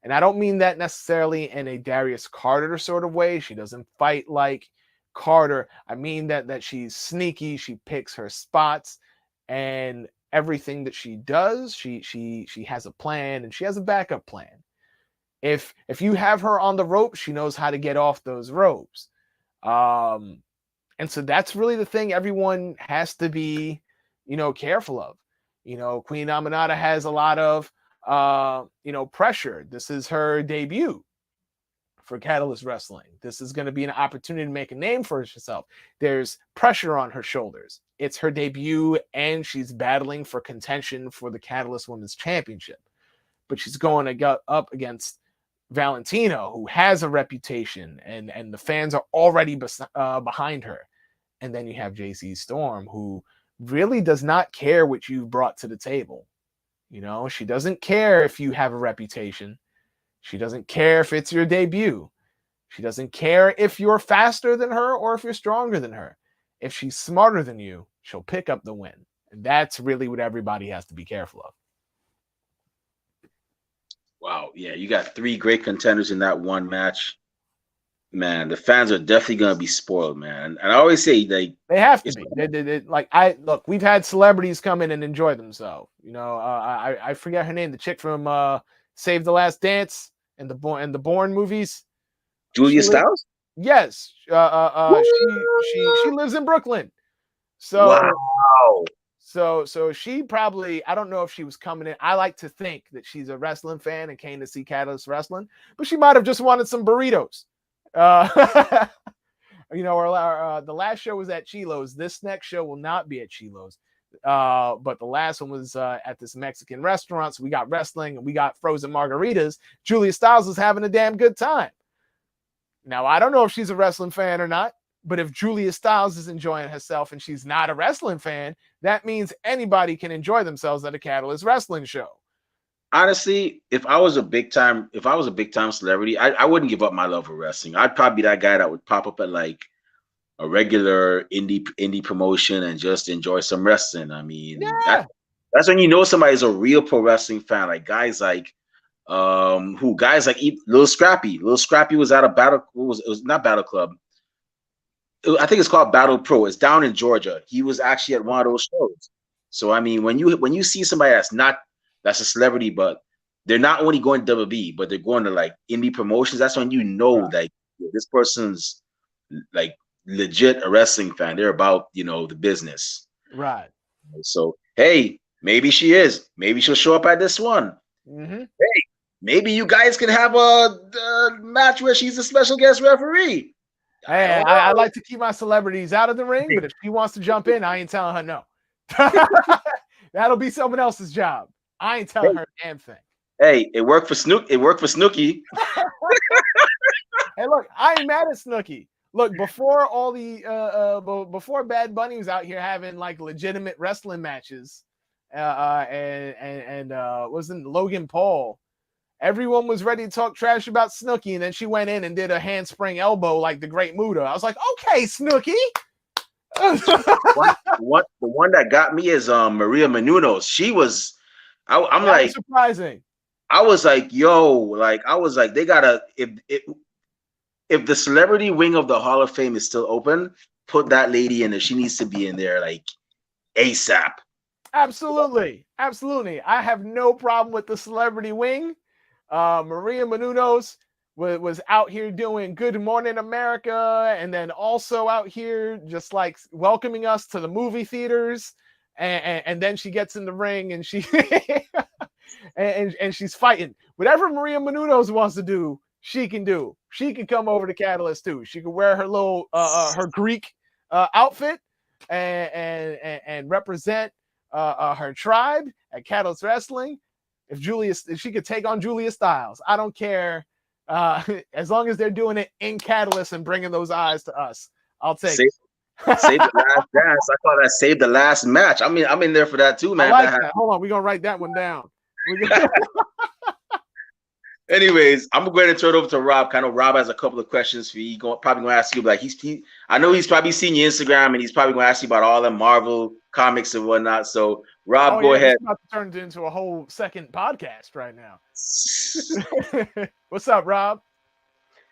And I don't mean that necessarily in a Darius Carter sort of way. She doesn't fight like Carter. I mean that she's sneaky. She picks her spots, and everything that she does, she has a plan, and she has a backup plan. If you have her on the ropes, she knows how to get off those ropes. And so that's really the thing everyone has to be, careful of. Queen Aminata has a lot of, pressure. This is her debut for Catalyst Wrestling. This is going to be an opportunity to make a name for herself. There's pressure on her shoulders. It's her debut, and she's battling for contention for the Catalyst Women's Championship. But she's going to go up against Valentina, who has a reputation, and the fans are already behind her. And then you have JC Storm, who really does not care what you've brought to the table. She doesn't care if you have a reputation. She doesn't care if it's your debut. She doesn't care if you're faster than her or if you're stronger than her. If she's smarter than you, she'll pick up the win. And that's really what everybody has to be careful of. Wow. Yeah, you got three great contenders in that one match. Man, the fans are definitely gonna be spoiled, man. And I always say they have to be. Look, we've had celebrities come in and enjoy themselves. I forget her name, the chick from Save the Last Dance and the Bourne movies. Julia Stiles? Yes. She lives in Brooklyn. So wow. So she probably, I don't know if she was coming in. I like to think that she's a wrestling fan and came to see Catalyst Wrestling, but she might have just wanted some burritos. The last show was at Chilo's. This next show will not be at Chilo's. But the last one was at this Mexican restaurant. So we got wrestling and we got frozen margaritas. Julia Stiles was having a damn good time. Now, I don't know if she's a wrestling fan or not, but if Julia Stiles is enjoying herself and she's not a wrestling fan, that means anybody can enjoy themselves at a Catalyst Wrestling show. Honestly, if I was a big time celebrity, I wouldn't give up my love for wrestling. I'd probably be that guy that would pop up at like a regular indie promotion and just enjoy some wrestling. I mean, that's when you know somebody's a real pro wrestling fan. Like guys like Lil Scrappy. Lil Scrappy was at a battle. It was not Battle Club. I think it's called Battle Pro. It's down in Georgia. He was actually at one of those shows. So I mean, when you see somebody that's a celebrity, but they're not only going to WWE, but they're going to like indie promotions, that's when you know that this person's like legit a wrestling fan. They're about the business. Right. So hey, maybe she is. Maybe she'll show up at this one. Mm-hmm. Hey, maybe you guys can have a match where she's a special guest referee. Hey, I like to keep my celebrities out of the ring, but if she wants to jump in, I ain't telling her no. That'll be someone else's job. I ain't telling her a damn thing. Hey, it worked for Snooki. Hey, look, I ain't mad at Snooki. Look, before all the before Bad Bunny was out here having like legitimate wrestling matches, and wasn't Logan Paul, everyone was ready to talk trash about Snooki, and then she went in and did a handspring elbow like the Great Muta. I was like, okay, Snooki. The one that got me is Maria Menounos. She was, I'm that like was surprising. I was like, yo, like I was like, they gotta if the celebrity wing of the Hall of Fame is still open, put that lady in there. She needs to be in there like ASAP. Absolutely. Absolutely. I have no problem with the celebrity wing. Maria Menounos was out here doing Good Morning America, and then also out here just like welcoming us to the movie theaters. And then she gets in the ring and she and she's fighting. Whatever Maria Menounos wants to do, she can do. She can come over to Catalyst too. She can wear her little her Greek outfit and represent her tribe at Catalyst Wrestling. If she could take on Julia Styles, I don't care. As long as they're doing it in Catalyst and bringing those eyes to us, I'll take it. Save the last dance. I call that save the last match. I mean, I'm in there for that too, man. I like that. Hold on, we're gonna write that one down. Anyways, I'm going to turn it over to Rob. Kind of, Rob has a couple of questions for you. Probably going to ask you, like, I know he's probably seen your Instagram, and he's probably going to ask you about all the Marvel comics and whatnot. So, Rob, go ahead. It's about to turn into a whole second podcast right now. What's up, Rob?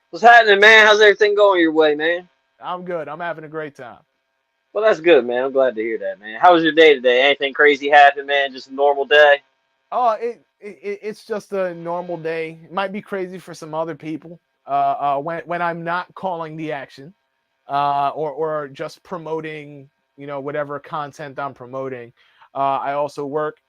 What's happening, man? How's everything going your way, man? I'm good. I'm having a great time. Well, that's good, man. I'm glad to hear that, man. How was your day today? Anything crazy happen, man? Just a normal day? Oh, it's just a normal day. It might be crazy for some other people. When I'm not calling the action, or just promoting, whatever content I'm promoting. I also work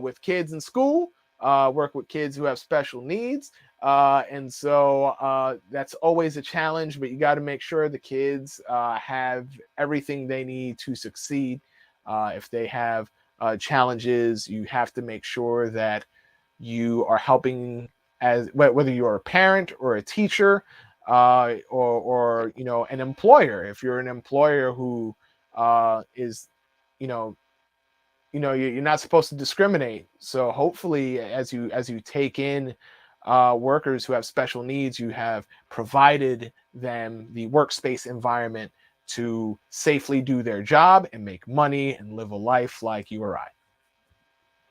with kids in school. Work with kids who have special needs. And so that's always a challenge, but you got to make sure the kids have everything they need to succeed. If they have challenges, you have to make sure that you are helping, as whether you're a parent or a teacher, or an employer. If you're an employer who is, you're not supposed to discriminate. So hopefully, as you take in workers who have special needs, you have provided them the workspace environment to safely do their job and make money and live a life like you or I.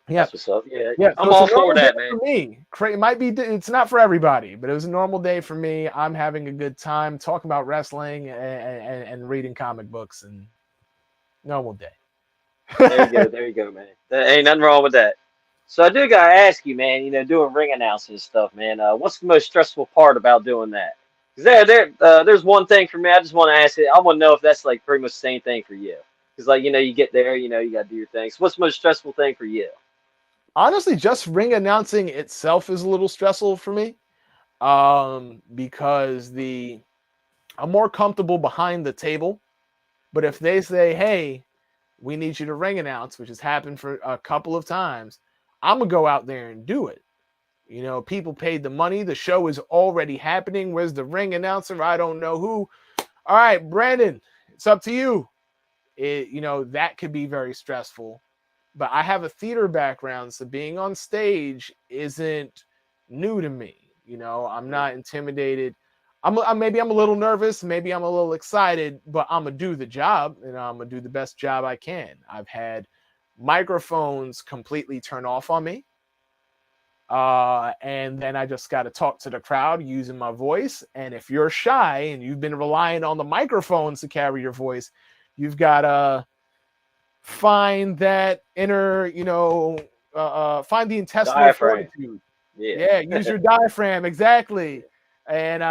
Yeah, that's what's up. Yeah, yeah. I'm all for that, man. For me, it might be. It's not for everybody, but it was a normal day for me. I'm having a good time talking about wrestling and reading comic books, and normal day. There you go, man. There ain't nothing wrong with that. So I do gotta ask you, man. Doing ring announcing and stuff, man. What's the most stressful part about doing that? Because there's one thing for me. I just want to ask it. I want to know if that's like pretty much the same thing for you. Because you get there, you gotta do your thing. So what's the most stressful thing for you? Honestly, just ring announcing itself is a little stressful for me, because I'm more comfortable behind the table. But if they say, "Hey, we need you to ring announce," which has happened for a couple of times, I'm gonna go out there and do it. People paid the money. The show is already happening. Where's the ring announcer? I don't know who. All right, Brandon, it's up to you. That could be very stressful. But I have a theater background, so being on stage isn't new to me. I'm not intimidated. Maybe I'm a little nervous, maybe I'm a little excited, but I'm gonna do the job, and I'm gonna do the best job I can. I've had microphones completely turn off on me, and then I just got to talk to the crowd using my voice. And if you're shy and you've been relying on the microphones to carry your voice, you've got to find that inner, find the intestinal fortitude. Yeah, use your diaphragm, exactly. And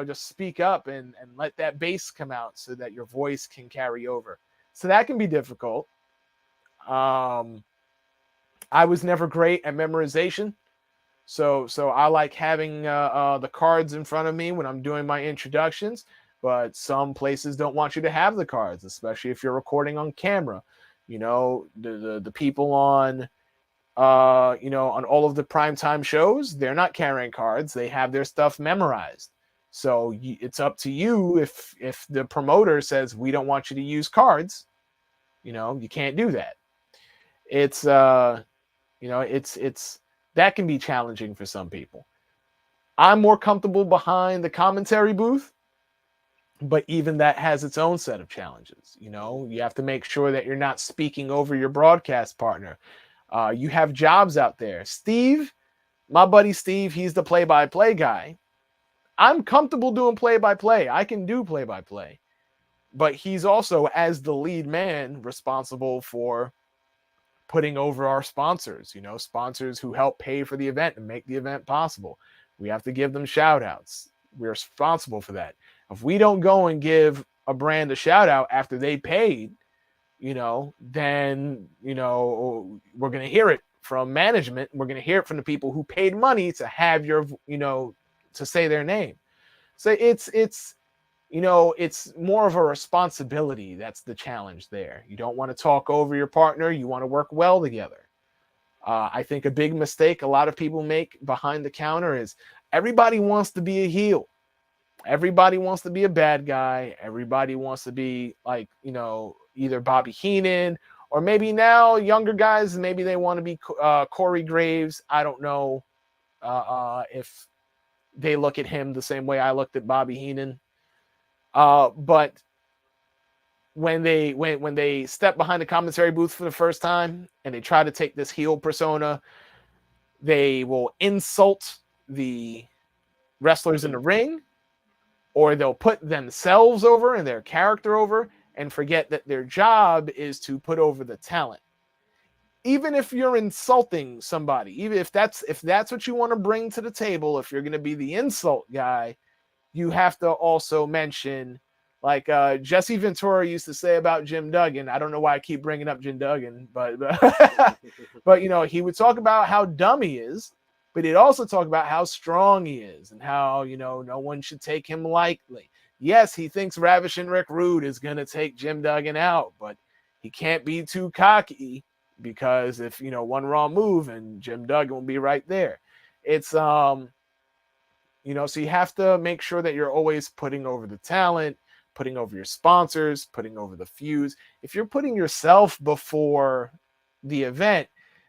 just speak up and let that bass come out so that your voice can carry over. So that can be difficult. I was never great at memorization, so I like having the cards in front of me when I'm doing my introductions. But some places don't want you to have the cards, especially if you're recording on camera. The people on on all of the primetime shows, they're not carrying cards. They have their stuff memorized. So it's up to you. If the promoter says, we don't want you to use cards, you can't do that. It's, it's that can be challenging for some people. I'm more comfortable behind the commentary booth, but even that has its own set of challenges. You have to make sure that you're not speaking over your broadcast partner. You have jobs out there. Steve, my buddy Steve, he's the play-by-play guy. I'm comfortable doing play-by-play. I can do play-by-play. But he's also, as the lead man, responsible for putting over our sponsors, sponsors who help pay for the event and make the event possible. We have to give them shout outs. We're responsible for that. If we don't go and give a brand a shout out after they paid, then, we're going to hear it from management. We're going to hear it from the people who paid money to have to say their name. So it's more of a responsibility. That's the challenge there. You don't want to talk over your partner. You want to work well together. I think a big mistake a lot of people make behind the counter is everybody wants to be a heel. Everybody wants to be a bad guy. Everybody wants to be like, either Bobby Heenan or maybe now younger guys, maybe they want to be Corey Graves. I don't know if they look at him the same way I looked at Bobby Heenan. But when they step behind the commentary booth for the first time and they try to take this heel persona, they will insult the wrestlers in the ring, or they'll put themselves over and their character over and forget that their job is to put over the talent. Even if you're insulting somebody, even if that's what you want to bring to the table, if you're going to be the insult guy, you have to also mention, like Jesse Ventura used to say about Jim Duggan. I don't know why I keep bringing up Jim Duggan, but he would talk about how dumb he is, but he'd also talk about how strong he is and how, no one should take him lightly. Yes, he thinks Ravishing Rick Rude is going to take Jim Duggan out, but he can't be too cocky because if, one wrong move and Jim Duggan will be right there. It's, so you have to make sure that you're always putting over the talent, putting over your sponsors, putting over the feuds. If you're putting yourself before the event,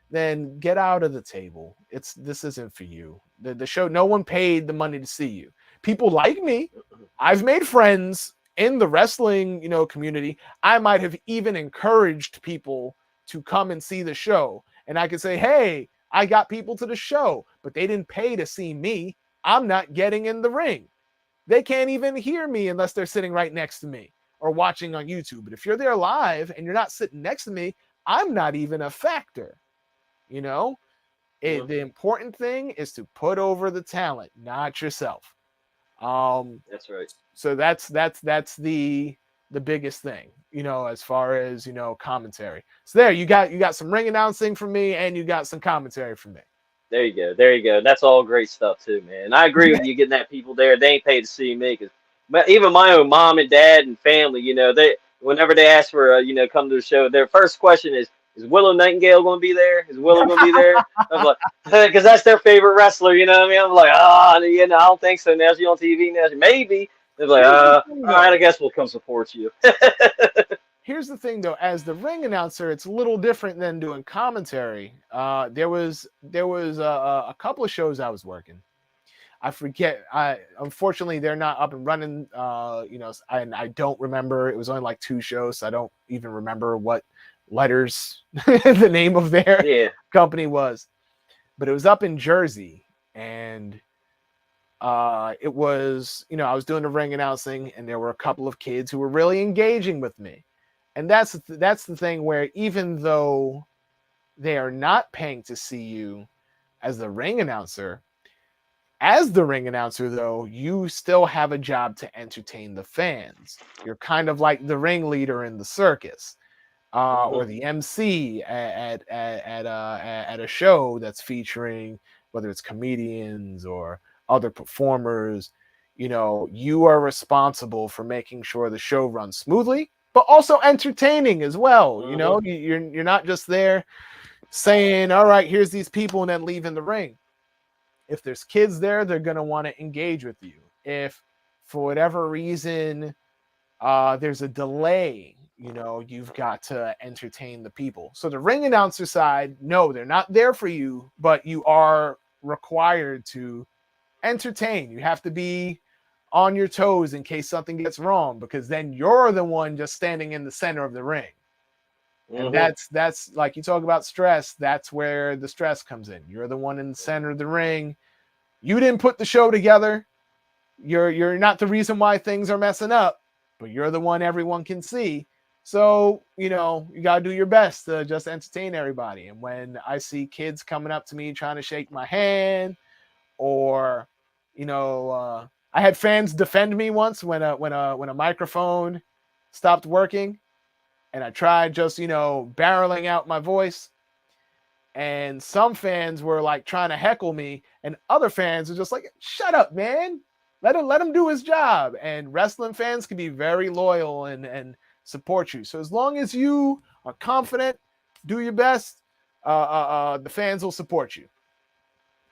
then get out of the table. This isn't for you. The show, no one paid the money to see you. People like me, I've made friends in the wrestling, community. I might have even encouraged people to come and see the show. And I could say, hey, I got people to the show, but they didn't pay to see me. I'm not getting in the ring. They can't even hear me unless they're sitting right next to me or watching on YouTube. But if you're there live and you're not sitting next to me, I'm not even a factor. The important thing is to put over the talent, not yourself. That's right. So that's the biggest thing, as far as, commentary. So there, you got some ring announcing from me and you got some commentary from me. There you go. There you go. That's all great stuff too, man. And I agree with you getting that people there. They ain't paid to see me, but even my own mom and dad and family, they whenever they ask for come to the show, their first question is Willow Nightingale going to be there? Is Willow going to be there? I'm like, because that's their favorite wrestler. You know what I mean? I'm like, I don't think so. Now she's on TV. Now maybe. They're like, all right, I guess we'll come support you. Here's the thing, though. As the ring announcer, it's a little different than doing commentary. There was a couple of shows I was working. I forget. Unfortunately, they're not up and running. And I don't remember. It was only like 2 shows, so I don't even remember what letters the name of their company was. But it was up in Jersey, and it was, I was doing the ring announcing, and there were a couple of kids who were really engaging with me. And that's the thing where even though they are not paying to see you as the ring announcer, though, you still have a job to entertain the fans. You're kind of like the ringleader in the circus, or the MC at a show that's featuring, whether it's comedians or other performers. You are responsible for making sure the show runs smoothly, but also entertaining as well. You're not just there saying, all right, here's these people, and then leaving the ring. If there's kids there, they're going to want to engage with you. If for whatever reason there's a delay, you've got to entertain the people. So the ring announcer side, no, they're not there for you, but you are required to entertain. You have to be on your toes in case something gets wrong, because then you're the one just standing in the center of the ring. And that's like, you talk about stress, that's where the stress comes in. You're the one in the center of the ring. You didn't put the show together. you're not the reason why things are messing up, but you're the one everyone can see. So, you got to do your best to just entertain everybody. And when I see kids coming up to me trying to shake my hand, or, I had fans defend me once when a microphone stopped working, and I tried just, barreling out my voice. And some fans were like trying to heckle me, and other fans were just like, "Shut up, man! Let him do his job." And wrestling fans can be very loyal and support you. So as long as you are confident, do your best, the fans will support you.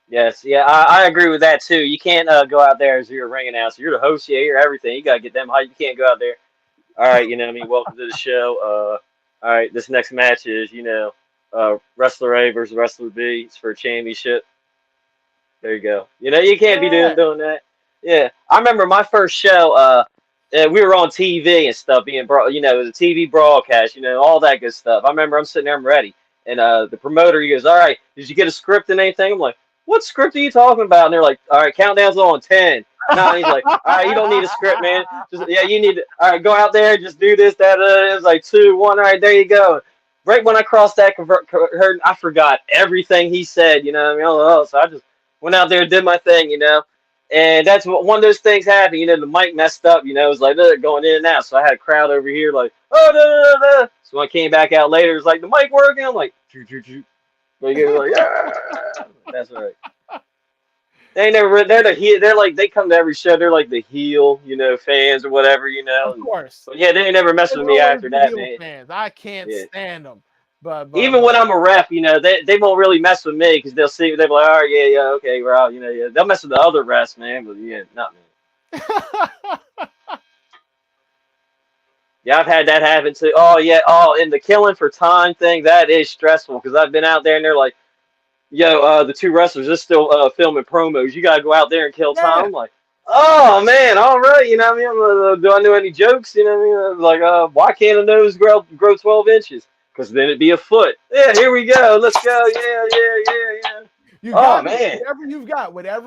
Yes, yeah, I agree with that too. You can't go out there as you're a ring announcer. You're the host, yeah, you're everything. You gotta get them hype. You can't go out there. All right, you know what I mean. Welcome to the show. All right, this next match is wrestler A versus wrestler B. It's for a championship. There you go. You can't be Yeah, doing that. Yeah, I remember my first show. We were on TV and stuff, being it was a TV broadcast. All that good stuff. I remember I'm sitting there, I'm ready, and the promoter he goes, "All right, did you get a script and anything?" I'm like, "What script are you talking about?" And they're like, "All right, countdown's on 10." No, he's like, "All right, you don't need a script, man. Just yeah, you need to. All right, go out there, just do this, that." It was like 2, 1. All right, there you go. Right when I crossed that curtain, I forgot everything he said. You know what I mean? So I just went out there and did my thing. And that's what one of those things happened. The mic messed up. It was like going in and out. So I had a crowd over here like, oh, no, no, no. So when I came back out later, it's like the mic working. I'm like, choo, choo, choo. Like, it was like, yeah. That's right. They never. They're the heel. They're like they come to every show. They're like the heel, fans or whatever. of course. But yeah, they ain't never messed with They're me always after the that, heel man. fans. I can't Yeah. stand them. But Even when I'm a ref, they won't really mess with me because they'll be like, all right, yeah, yeah, okay, well, yeah. They'll mess with the other refs, man, but yeah, not me. Yeah, I've had that happen too. Oh yeah, and the killing for time thing, that is stressful because I've been out there and they're like, yo, the two wrestlers are still filming promos. You gotta go out there and kill time. yeah, I'm like, oh man, all right, you know what I mean? Do I know any jokes? You know what I mean? I'm like, why can't a nose grow 12 inches? Because then it'd be a foot. Yeah, here we go. Let's go. Yeah, yeah, yeah, yeah. you Oh got to man. whatever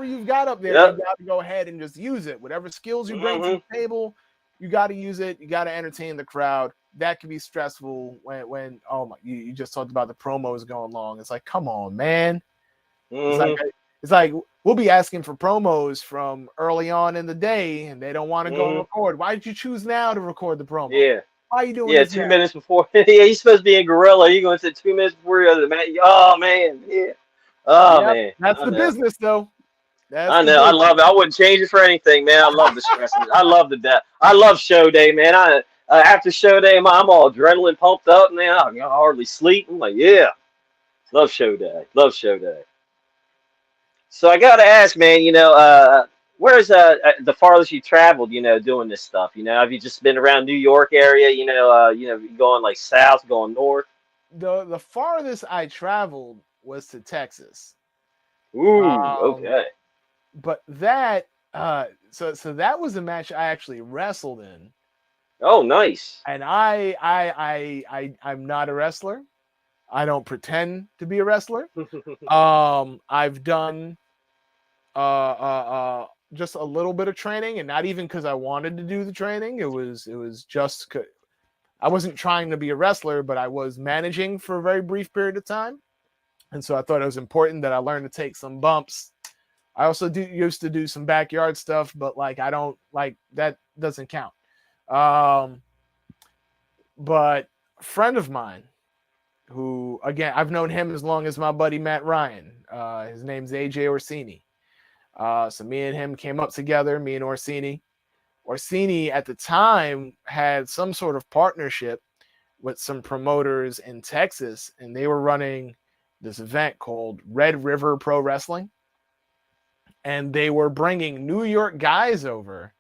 you've got up there, you Yep. got to go ahead and just use it. Whatever skills you bring to Hmm. the table, you got to use it. You got to entertain the crowd. That can be stressful when oh my, you just talked about the promos going long. It's like, come on, man. It's like Hmm. it's like we'll be asking for promos from early on in the day, and they don't want to go Hmm. record. Why did you choose now to record the promo? Yeah. Why are you doing Yeah, this 2 minutes before. Yeah, he's supposed to be in gorilla. You going to say 2 minutes before the match? Oh man. Yeah. now? Oh Yep, man. that's I the know. business, though. That's I the know. I business. love it. I wouldn't change it for anything, man. I love the stress. I love the death. I love show day, man. After show day, I'm all adrenaline pumped up, man. I can hardly sleep. I'm like, yeah, love show day. Love show day. So I gotta ask, man. Where's the farthest you traveled? Doing this stuff. Have you just been around New York area? Going like south, going north. The farthest I traveled was to Texas. Ooh, Um, okay. but that so that was a match I actually wrestled in, Oh, nice. and I'm not a wrestler. I don't pretend to be a wrestler. I've done just a little bit of training, and not even because I wanted to do the training. It was just I wasn't trying to be a wrestler, but I was managing for a very brief period of time, and so I thought it was important that I learned to take some bumps. I also used to do some backyard stuff, but like I don't like that doesn't count. Um, but a friend of mine who again I've known him as long as my buddy Matt Ryan. His name's AJ Orsini. So me and him came up together, me and Orsini. Orsini at the time had some sort of partnership with some promoters in Texas, and they were running this event called Red River Pro Wrestling. And they were bringing New York guys over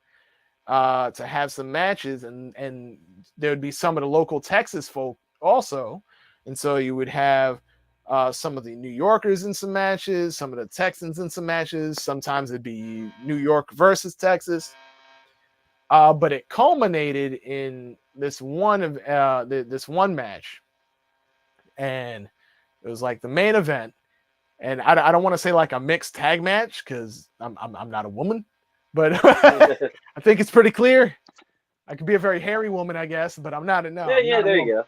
to have some matches, and there would be some of the local Texas folk also. And so you would have some of the New Yorkers in some matches, some of the Texans in some matches. Sometimes it'd be New York versus Texas. But it culminated in this one match, and it was like the main event. And I don't want to say like a mixed tag match because I'm not a woman, but I think it's pretty clear. I could be a very hairy woman, I guess, but I'm not. No, I'm Yeah, not a there woman. you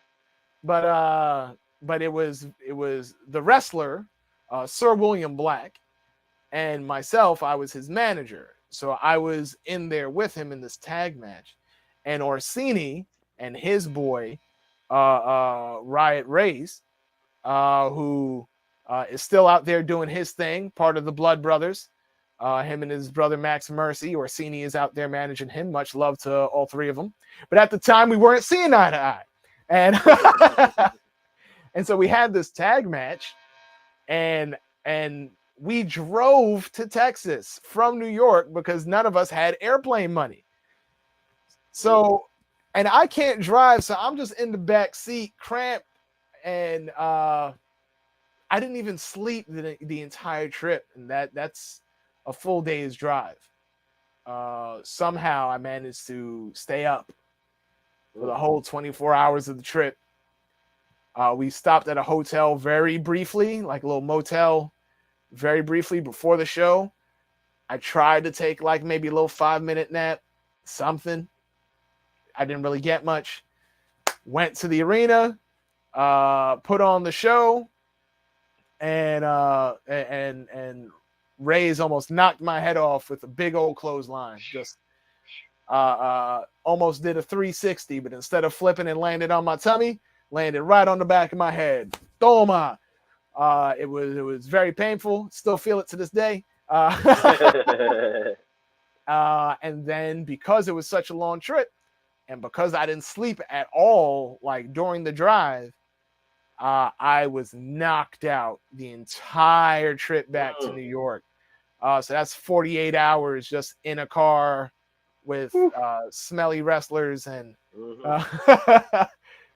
go. But it was the wrestler, Sir William Black, and myself. I was his manager, so I was in there with him in this tag match, and Orsini and his boy, Riot Race, who is still out there doing his thing, part of the Blood Brothers. Him and his brother Max Mercy. Orsini is out there managing him. Much love to all three of them. But at the time, we weren't seeing eye to eye. And and so we had this tag match, and we drove to Texas from New York because none of us had airplane money. So, and I can't drive, so I'm just in the back seat, cramped, and I didn't even sleep the entire trip, and that's a full day's drive. Somehow I managed to stay up for the whole 24 hours of the trip. We stopped at a hotel very briefly, like a little motel, very briefly before the show. I tried to take like maybe a little 5-minute nap, something. I didn't really get much. Went to the arena, put on the show, and Ray's almost knocked my head off with a big old clothesline. Just almost did a 360, but instead of flipping and landed on my tummy, landed right on the back of my head. Toma. It was very painful. Still feel it to this day. And then because it was such a long trip, and because I didn't sleep at all, like during the drive, I was knocked out the entire trip back to New York. So that's 48 hours just in a car with smelly wrestlers, and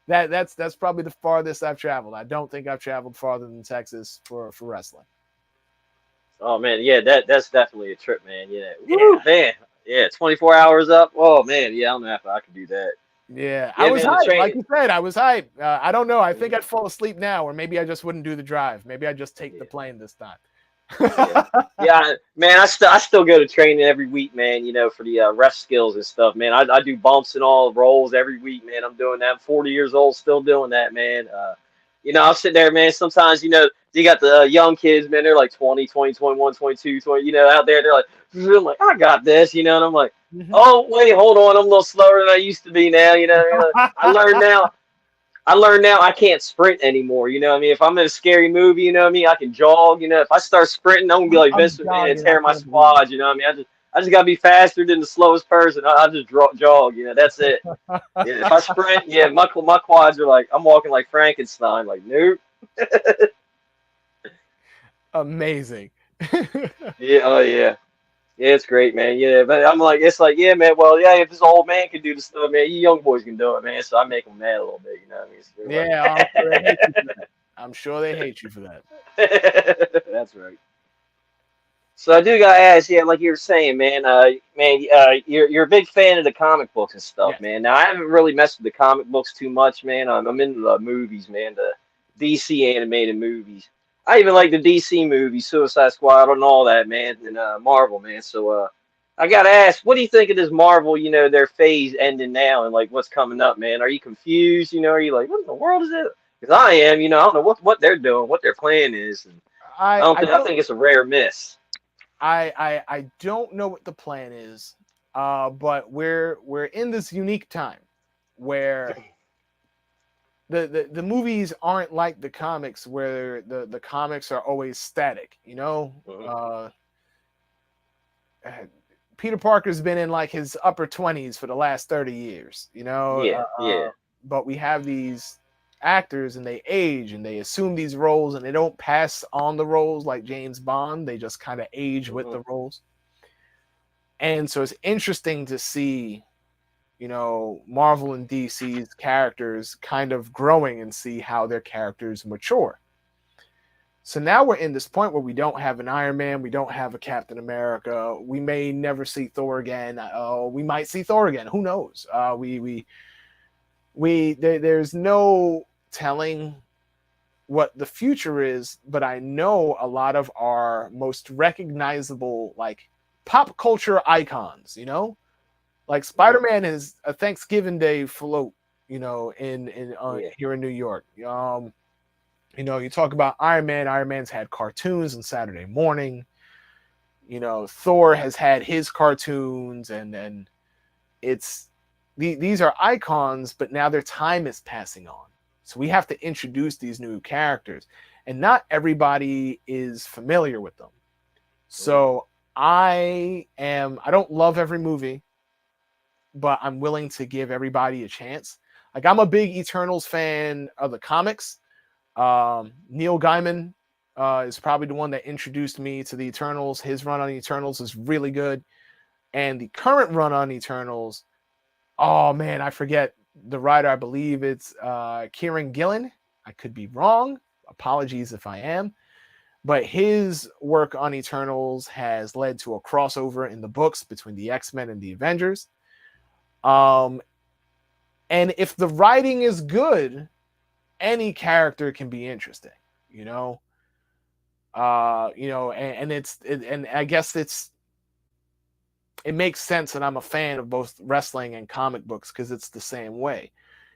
that's probably the farthest I've traveled. I don't think I've traveled farther than Texas for wrestling. Oh man, yeah, that's definitely a trip, man. Yeah, woo, man, yeah, 24 hours up. Oh man, yeah, I don't know if I could do that. Yeah, Yeah, I was man, the hyped. train. Like you said, I was hyped. I don't know. I think I'd fall asleep now, or maybe I just wouldn't do the drive. Maybe I'd just take the plane this time. Yeah, man, I still go to training every week, man. You know, for the ref skills and stuff, man. I do bumps and all rolls every week, man. I'm doing that. I'm 40 years old, still doing that, man. You know, I'll sit there, man. Sometimes, you know, you got the young kids, man. They're like 20, 20, 21, 22, 20. You know, out there, they're like, I'm like, I got this, you know. And I'm like, oh wait, hold on, I'm a little slower than I used to be now. You know, I learned now. I can't sprint anymore. You know what I mean? If I'm in a scary movie, you know what I mean? I can jog. You know, if I start sprinting, I'm gonna be like Vince McMahon and tear my squad. You know what I mean? I just gotta be faster than the slowest person. I just jog. You know, that's it. Yeah, if I sprint, yeah, my quads are like I'm walking like Frankenstein. Like nope. Amazing. Yeah. Oh yeah. Yeah, it's great, man. Yeah, but I'm like, it's like, yeah, man. Well, yeah, if this old man can do the stuff, man, you young boys can do it, man. So I make them mad a little bit, you know what I mean? So yeah, I'm sure they hate you for that. That's right. So I do gotta ask, yeah, like you were saying, man, you're a big fan of the comic books and stuff, Yes. man. Now I haven't really messed with the comic books too much, man. I'm into the movies, man, the DC animated movies. I even like the DC movies, Suicide Squad and all that, man, and Marvel, man. So I gotta ask, what do you think of this Marvel? You know, their phase ending now, and like what's coming up, man? Are you confused? You know, are you like, what in the world is it? Because I am, you know, I don't know what they're doing, what their plan is. And I think it's a rare miss. I don't know what the plan is, but we're in this unique time where the movies aren't like the comics, where the comics are always static. You know, Peter Parker's been in like his upper 20s for the last 30 years. You know, Yeah. But we have these actors, and they age, and they assume these roles, and they don't pass on the roles like James Bond. They just kind of age with the roles. And so it's interesting to see, you know, Marvel and DC's characters kind of growing and see how their characters mature. So now we're in this point where we don't have an Iron Man, we don't have a Captain America, we may never see Thor again. We might see Thor again. Who knows? There's no telling what the future is, but I know a lot of our most recognizable like pop culture icons, you know, like Spider-Man is a Thanksgiving Day float, you know, in here in New York. You know, you talk about Iron Man. Iron Man's had cartoons on Saturday morning. You know, Thor has had his cartoons, and it's these are icons, but now their time is passing on. So we have to introduce these new characters, and not everybody is familiar with them. So I don't love every movie, but I'm willing to give everybody a chance. Like, I'm a big Eternals fan of the comics. Neil Gaiman is probably the one that introduced me to the Eternals. His run on Eternals is really good. And the current run on Eternals, oh man, I forget the writer. I believe it's Kieran Gillen. I could be wrong. Apologies if I am. But his work on Eternals has led to a crossover in the books between the X-Men and the Avengers. And if the writing is good, any character can be interesting, you know. And I guess it makes sense that I'm a fan of both wrestling and comic books because it's the same way.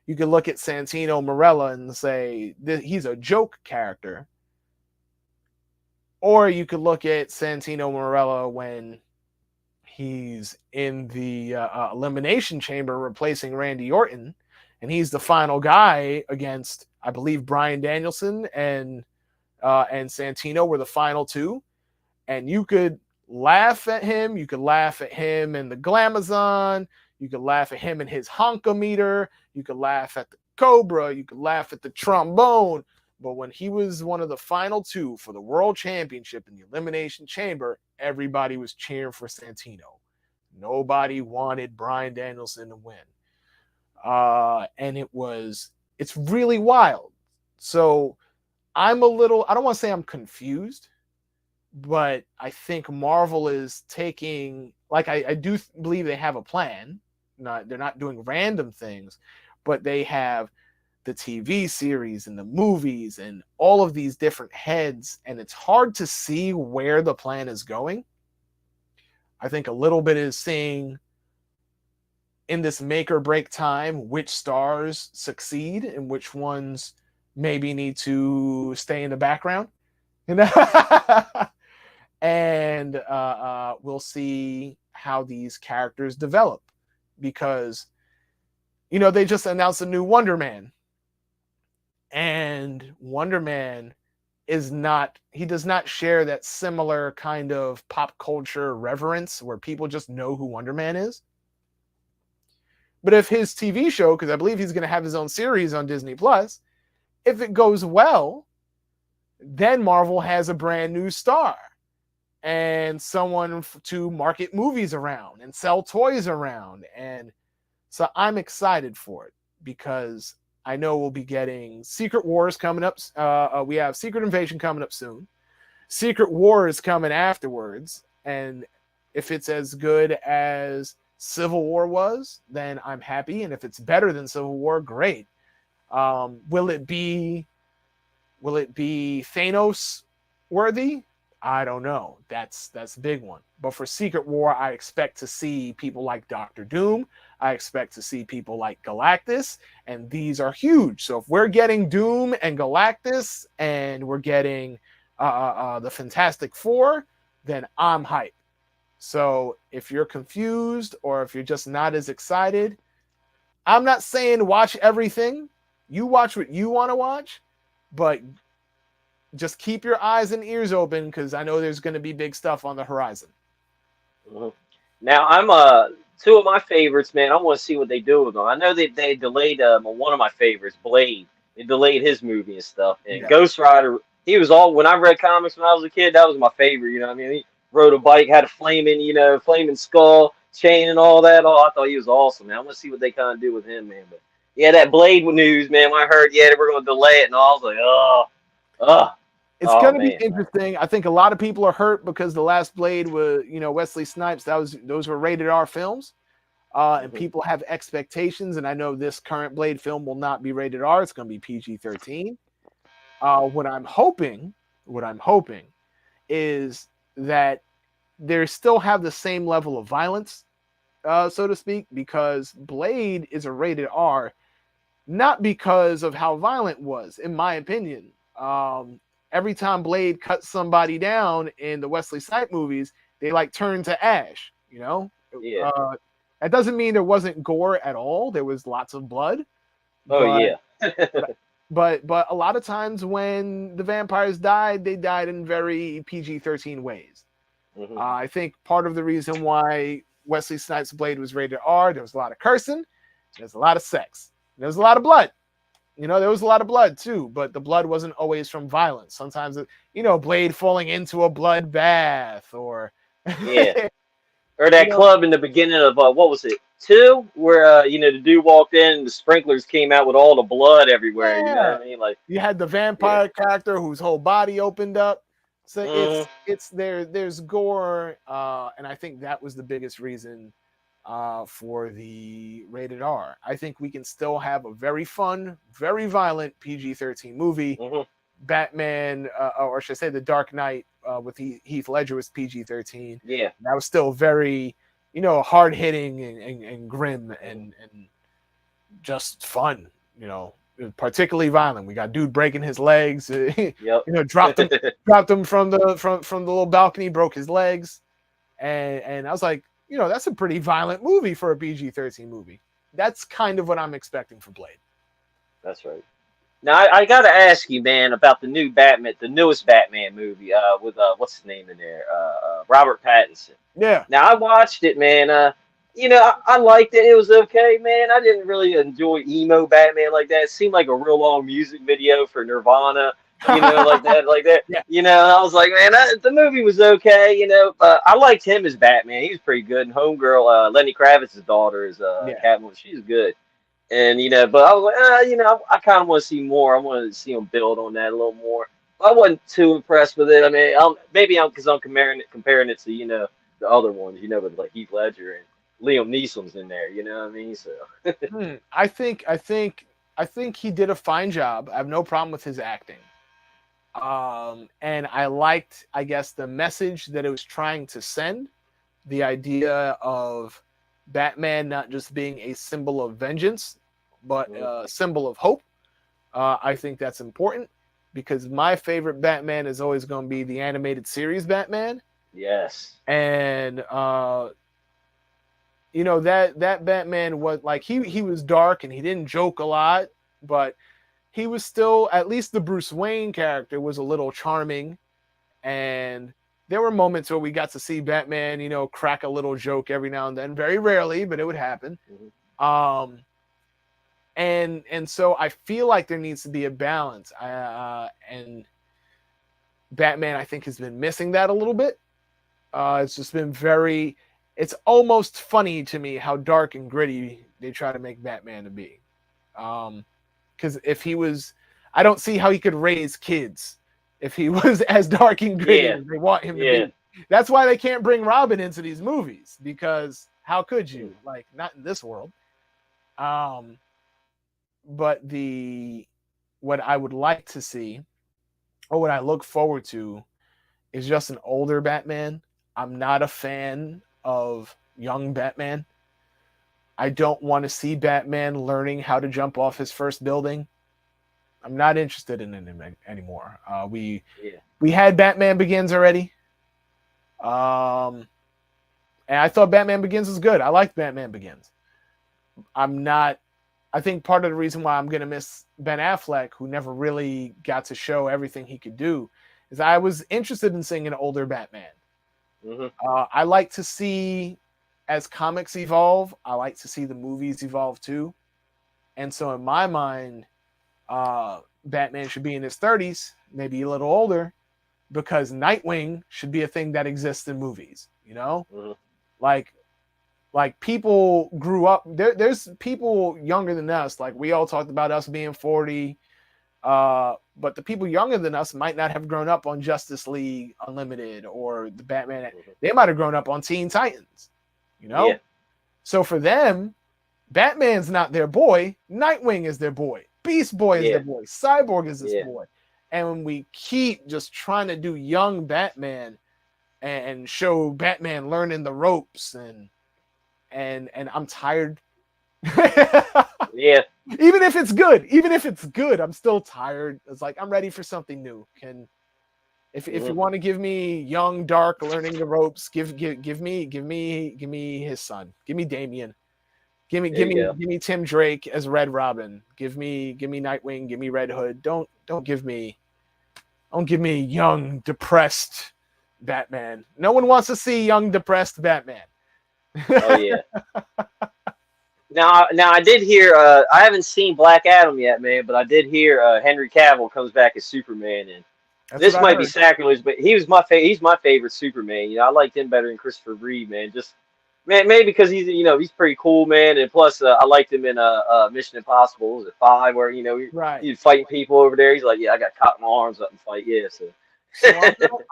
You can look at Santino Marella and say he's a joke character, or you could look at Santino Marella when he's in the Elimination Chamber replacing Randy Orton, and he's the final guy against, I believe, Bryan Danielson and Santino were the final two. And you could laugh at him. You could laugh at him and the Glamazon. You could laugh at him and his honkometer. You could laugh at the Cobra. You could laugh at the trombone. But when he was one of the final two for the World Championship in the Elimination Chamber, everybody was cheering for Santino. Nobody wanted Bryan Danielson to win. And it's really wild. So I don't want to say I'm confused, but I think Marvel is taking, like, I do believe they have a plan. They're not doing random things, but they have the TV series and the movies and all of these different heads, and it's hard to see where the plan is going. I think a little bit is seeing in this make or break time which stars succeed and which ones maybe need to stay in the background. You know? And we'll see how these characters develop, because, you know, they just announced a new Wonder Man, and Wonder Man does not share that similar kind of pop culture reverence where people just know who Wonder Man is. But if his TV show, because I believe he's going to have his own series on Disney Plus, if it goes well, then Marvel has a brand new star and someone to market movies around and sell toys around. And so I'm excited for it, because I know we'll be getting Secret Wars coming up. We have Secret Invasion coming up soon. Secret Wars coming afterwards. And if it's as good as Civil War was, then I'm happy. And if it's better than Civil War, great. Will it be Thanos worthy? I don't know. That's a big one. But for Secret War, I expect to see people like Doctor Doom. I expect to see people like Galactus, and these are huge. So if we're getting Doom and Galactus, and we're getting the Fantastic Four, then I'm hyped. So if you're confused or if you're just not as excited, I'm not saying watch everything. You watch what you want to watch, but just keep your eyes and ears open, because I know there's going to be big stuff on the horizon. Now, I'm two of my favorites, man. I want to see what they do with them. I know that they delayed one of my favorites, Blade. They delayed his movie and stuff. And Ghost Rider, he was all, when I read comics when I was a kid, that was my favorite. You know what I mean? He rode a bike, had a flaming skull, chain and all that. Oh, I thought he was awesome, man. I want to see what they kind of do with him, man. But yeah, that Blade news, man, when I heard, they were going to delay it, and all, I was like, It's going to be interesting. I think a lot of people are hurt because the last Blade was, Wesley Snipes. Those were rated R films, and people have expectations. And I know this current Blade film will not be rated R. It's going to be PG-13. What I'm hoping is that they still have the same level of violence, so to speak, because Blade is a rated R, not because of how violent it was, in my opinion. Every time Blade cuts somebody down in the Wesley Snipes movies, they like turn to ash, you know? Yeah. That doesn't mean there wasn't gore at all. There was lots of blood, Oh but yeah. but a lot of times when the vampires died, they died in very PG-13 ways. I think part of the reason why Wesley Snipes' Blade was rated R, there was a lot of cursing, there's a lot of sex, there's a lot of blood. You know, there was a lot of blood too, but the blood wasn't always from violence. Sometimes, Blade falling into a blood bath, or Yeah. Or that club in the beginning of what was it? 2, where the dude walked in and the sprinklers came out with all the blood everywhere. You know yeah, what I mean? Like, you had the vampire character whose whole body opened up. So mhm. it's there's gore, and I think that was the biggest reason for the rated R. I think we can still have a very fun, very violent PG-13 movie. Mhm. Batman, or should I say, The Dark Knight with Heath Ledger was PG-13. Yeah. That was still very, hard hitting and grim and just fun. Particularly violent. We got dude breaking his legs. Yep. Dropped him from the little balcony, broke his legs, and I was like, that's a pretty violent movie for a PG-13 movie. That's kind of what I'm expecting for Blade. That's right. Now I gotta ask you, man, about the new Batman, the newest Batman movie, with what's his name in there, Robert Pattinson. Yeah. Now I watched it, man. I liked it. It was okay, man. I didn't really enjoy emo Batman like that. It seemed like a real long music video for Nirvana, like that. Yeah. I was like, man, the movie was okay, but I liked him as Batman. He was pretty good. And Homegirl, Lenny Kravitz's daughter is Catwoman. She's good. And but I was like, I kind of want to see more. I wanted to see him build on that a little more. I wasn't too impressed with it. I mean, maybe because I'm comparing it to the other ones, with like Heath Ledger and Liam Neeson's in there. You know what I mean? So I think he did a fine job. I have no problem with his acting. And I liked, I guess, the message that it was trying to send. The idea of Batman not just being a symbol of vengeance, but a symbol of hope. I think that's important because my favorite Batman is always going to be the animated series Batman. Yes. And that Batman was like he was dark and he didn't joke a lot, but he was still, at least the Bruce Wayne character was a little charming, and there were moments where we got to see Batman, crack a little joke every now and then, very rarely, but it would happen. And so I feel like there needs to be a balance. And Batman, I think, has been missing that a little bit. It's just been it's almost funny to me how dark and gritty they try to make Batman to be. Because if he was, I don't see how he could raise kids if he was as dark and gritty as they want him to be. That's why they can't bring Robin into these movies, because how could you? Like, not in this world. But what I would like to see, or what I look forward to, is just an older Batman. I'm not a fan of young Batman. I don't want to see Batman learning how to jump off his first building. I'm not interested in it anymore. We had Batman Begins already. And I thought Batman Begins was good. I liked Batman Begins. I think part of the reason why I'm going to miss Ben Affleck, who never really got to show everything he could do, is I was interested in seeing an older Batman. I like to see, as comics evolve, I like to see the movies evolve too. And so in my mind, Batman should be in his 30s, maybe a little older, because Nightwing should be a thing that exists in movies, Like people grew up, there's people younger than us, like we all talked about us being 40, but the people younger than us might not have grown up on Justice League Unlimited or the Batman. They might have grown up on Teen Titans, So for them, Batman's not their boy. Nightwing is their boy. Beast Boy is their boy. Cyborg is his boy. And when we keep just trying to do young Batman, and show Batman learning the ropes, and I'm tired. Yeah. Even if it's good, I'm still tired. It's like I'm ready for something new. If you want to give me young, dark, learning the ropes, give me his son. Give me Damian. Give me Tim Drake as Red Robin. Give me Nightwing. Give me Red Hood. Don't give me young, depressed Batman. No one wants to see young, depressed Batman. Oh yeah. Now I did hear. I haven't seen Black Adam yet, man, but I did hear Henry Cavill comes back as Superman, and That's this what I might be heard. sacrilege, but he's my favorite Superman. You know, I liked him better than Christopher Reeve, man. Just man, maybe because he's pretty cool, man, and plus I liked him in Mission Impossible. Was it 5 where Right. he's fighting people over there? He's like, yeah, I got caught my arms up and fight. Yeah, so. So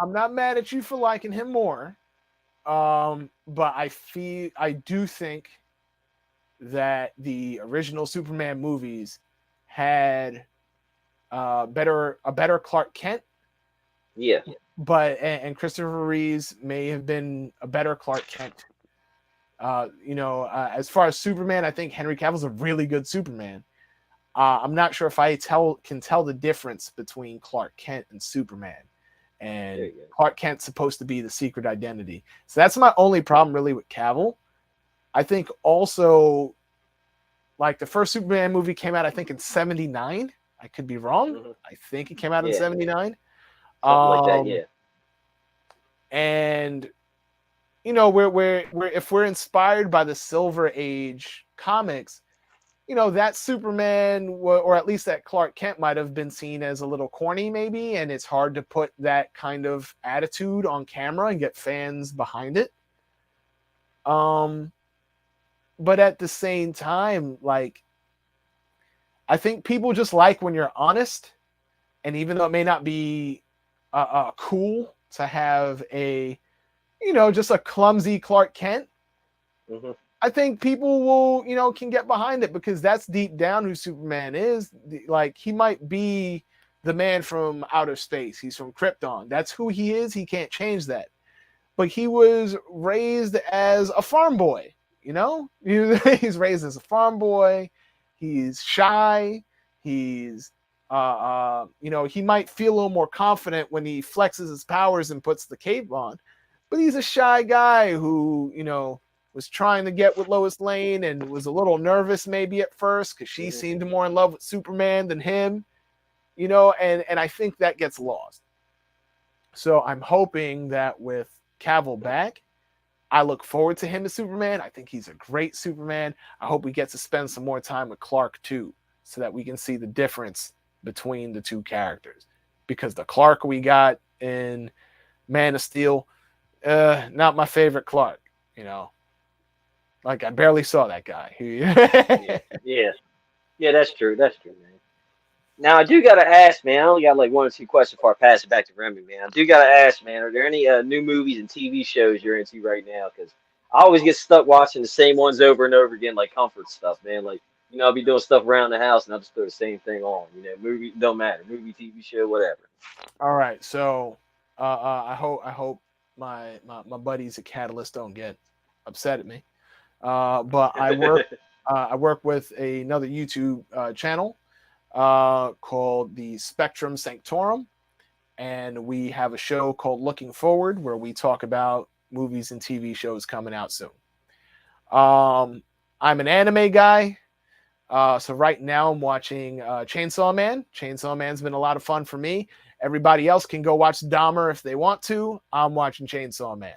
I'm not mad at you for liking him more. But I do think that the original Superman movies had a better Clark Kent. Yeah. But and Christopher Reeves may have been a better Clark Kent. As far as Superman, I think Henry Cavill's a really good Superman. I'm not sure if I can tell the difference between Clark Kent and Superman. And Clark Kent's supposed to be the secret identity. So that's my only problem really with Cavill. I think also, like, the first Superman movie came out, I think, in 79. I could be wrong. Mm-hmm. I think it came out in 79. Something like that, yeah. And we're if we're inspired by the Silver Age comics, that Superman, or at least that Clark Kent, might have been seen as a little corny, maybe, and it's hard to put that kind of attitude on camera and get fans behind it. But at the same time, like, I think people just like when you're honest, and even though it may not be cool to have just a clumsy Clark Kent, mm-hmm. I think people will, can get behind it because that's deep down who Superman is. Like, he might be the man from outer space. He's from Krypton. That's who he is. He can't change that. But he was raised as a farm boy, He's raised as a farm boy. He's shy. He's, he might feel a little more confident when he flexes his powers and puts the cape on. But he's a shy guy who, was trying to get with Lois Lane and was a little nervous maybe at first because she seemed more in love with Superman than him, and I think that gets lost. So I'm hoping that with Cavill back, I look forward to him as Superman. I think he's a great Superman. I hope we get to spend some more time with Clark too, so that we can see the difference between the two characters. Because the Clark we got in Man of Steel, not my favorite Clark, Like, I barely saw that guy. Yeah, that's true. That's true, man. Now, I do got to ask, man. I only got like 1 or 2 questions before I pass it back to Remy, man. I do got to ask, man, are there any new movies and TV shows you're into right now? Because I always get stuck watching the same ones over and over again, like comfort stuff, man. Like, I'll be doing stuff around the house and I'll just throw the same thing on. Movie, don't matter. Movie, TV show, whatever. All right. So I hope my buddies at Catalyst don't get upset at me. But I work with another YouTube channel called the Spectrum Sanctorum, and we have a show called Looking Forward where we talk about movies and TV shows coming out soon. I'm an anime guy, so right now I'm watching Chainsaw Man. Chainsaw Man's been a lot of fun for me. Everybody else can go watch Dahmer if they want to. I'm watching Chainsaw Man.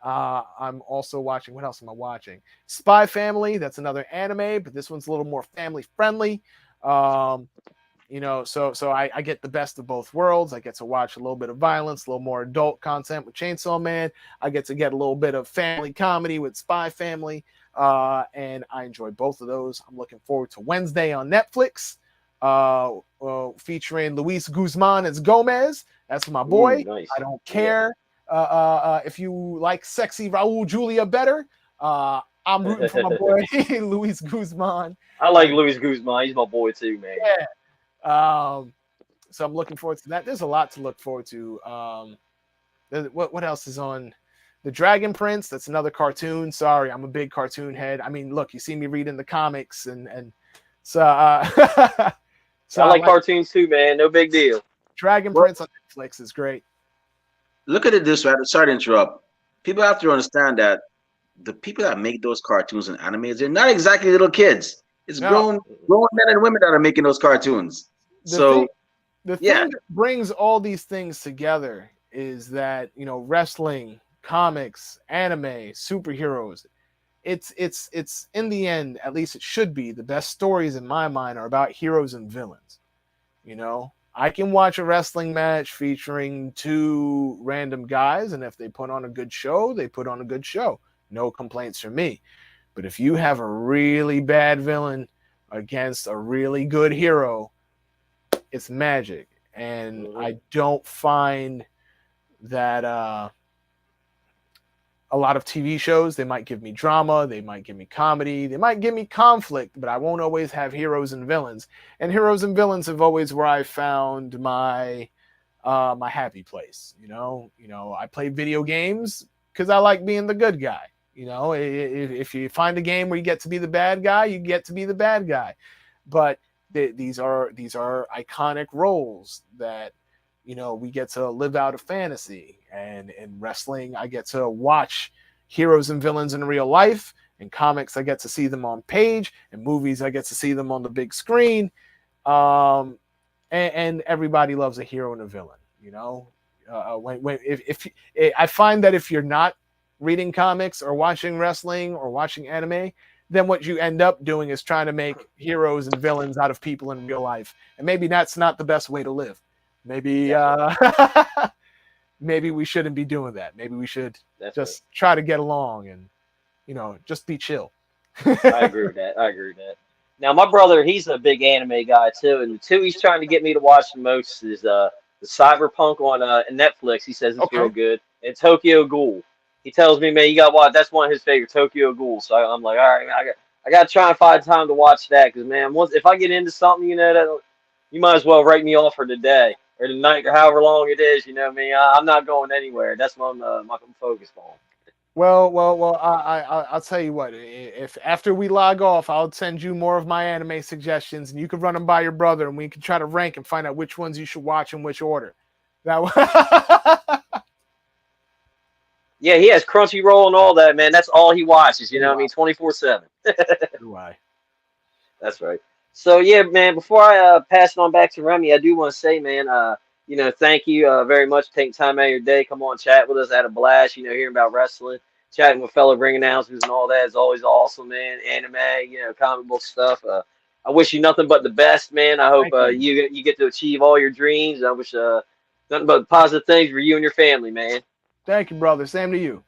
I'm also watching, what else am I watching? Spy Family, that's another anime, but this one's a little more family friendly. So I get the best of both worlds. I get to watch a little bit of violence, a little more adult content with Chainsaw Man. I get to get a little bit of family comedy with Spy Family, and I enjoy both of those. I'm looking forward to Wednesday on Netflix, featuring Luis Guzman as Gomez. That's my boy. Ooh, nice. I don't care. If you like sexy Raul Julia better, I'm rooting for my boy Luis Guzman. I like Luis Guzman. He's my boy too, man. Yeah. So I'm looking forward to that. There's a lot to look forward to. What else is on? The Dragon Prince. That's another cartoon. Sorry, I'm a big cartoon head. I mean, look, you see me reading the comics, and so so I I like like cartoons too, man. No big deal. Dragon Well, Prince on Netflix is great. look at it this way. Sorry to interrupt. People have to understand that the people that make those cartoons and animes, they're not exactly little kids. It's Now, grown men and women that are making those cartoons. the thing So the yeah, thing that brings all these things together is that wrestling, comics, anime, superheroes. It's in the end, at least it should be, the best stories in my mind are about heroes and villains. I can watch a wrestling match featuring two random guys, and if they put on a good show, they put on a good show. No complaints from me. But if you have a really bad villain against a really good hero, it's magic. And I don't find that a lot of TV shows, they might give me drama, they might give me comedy, they might give me conflict, but I won't always have heroes and villains. And heroes and villains have always where I found my my happy place. I play video games because I like being the good guy. If you find a game where you get to be the bad guy, you get to be the bad guy. But these are iconic roles that we get to live out a fantasy. And in wrestling, I get to watch heroes and villains in real life. In comics, I get to see them on page. In movies, I get to see them on the big screen. And everybody loves a hero and a villain. If I find that if you're not reading comics or watching wrestling or watching anime, then what you end up doing is trying to make heroes and villains out of people in real life. And maybe that's not the best way to live. Maybe maybe we shouldn't be doing that. Maybe we should just try to get along and just be chill. I agree with that. Now my brother, he's a big anime guy too, and the two he's trying to get me to watch the most is the Cyberpunk on Netflix. He says it's real good. And Tokyo Ghoul. He tells me, man, you got to watch. That's one of his favorite, Tokyo Ghoul. So I'm like, all right, man, I got to try and find time to watch that because man, if I get into something, that you might as well write me off for the day or the night or however long it is. You know what I mean? I'm not going anywhere. That's what I'm focused on. Well, I'll tell you what. If after we log off, I'll send you more of my anime suggestions, and you can run them by your brother, and we can try to rank and find out which ones you should watch in which order. That Yeah, he has Crunchyroll and all that, man. That's all he watches. You know what I mean? 24/7. Why? That's right. So yeah, man. Before I pass it on back to Remy, I do want to say, man, thank you very much for taking time out of your day. Come on, chat with us. I had a blast. Hearing about wrestling, chatting with fellow ring announcers and all that is always awesome, man. Anime, comic book stuff. I wish you nothing but the best, man. I hope you get to achieve all your dreams. I wish nothing but positive things for you and your family, man. Thank you, brother. Same to you.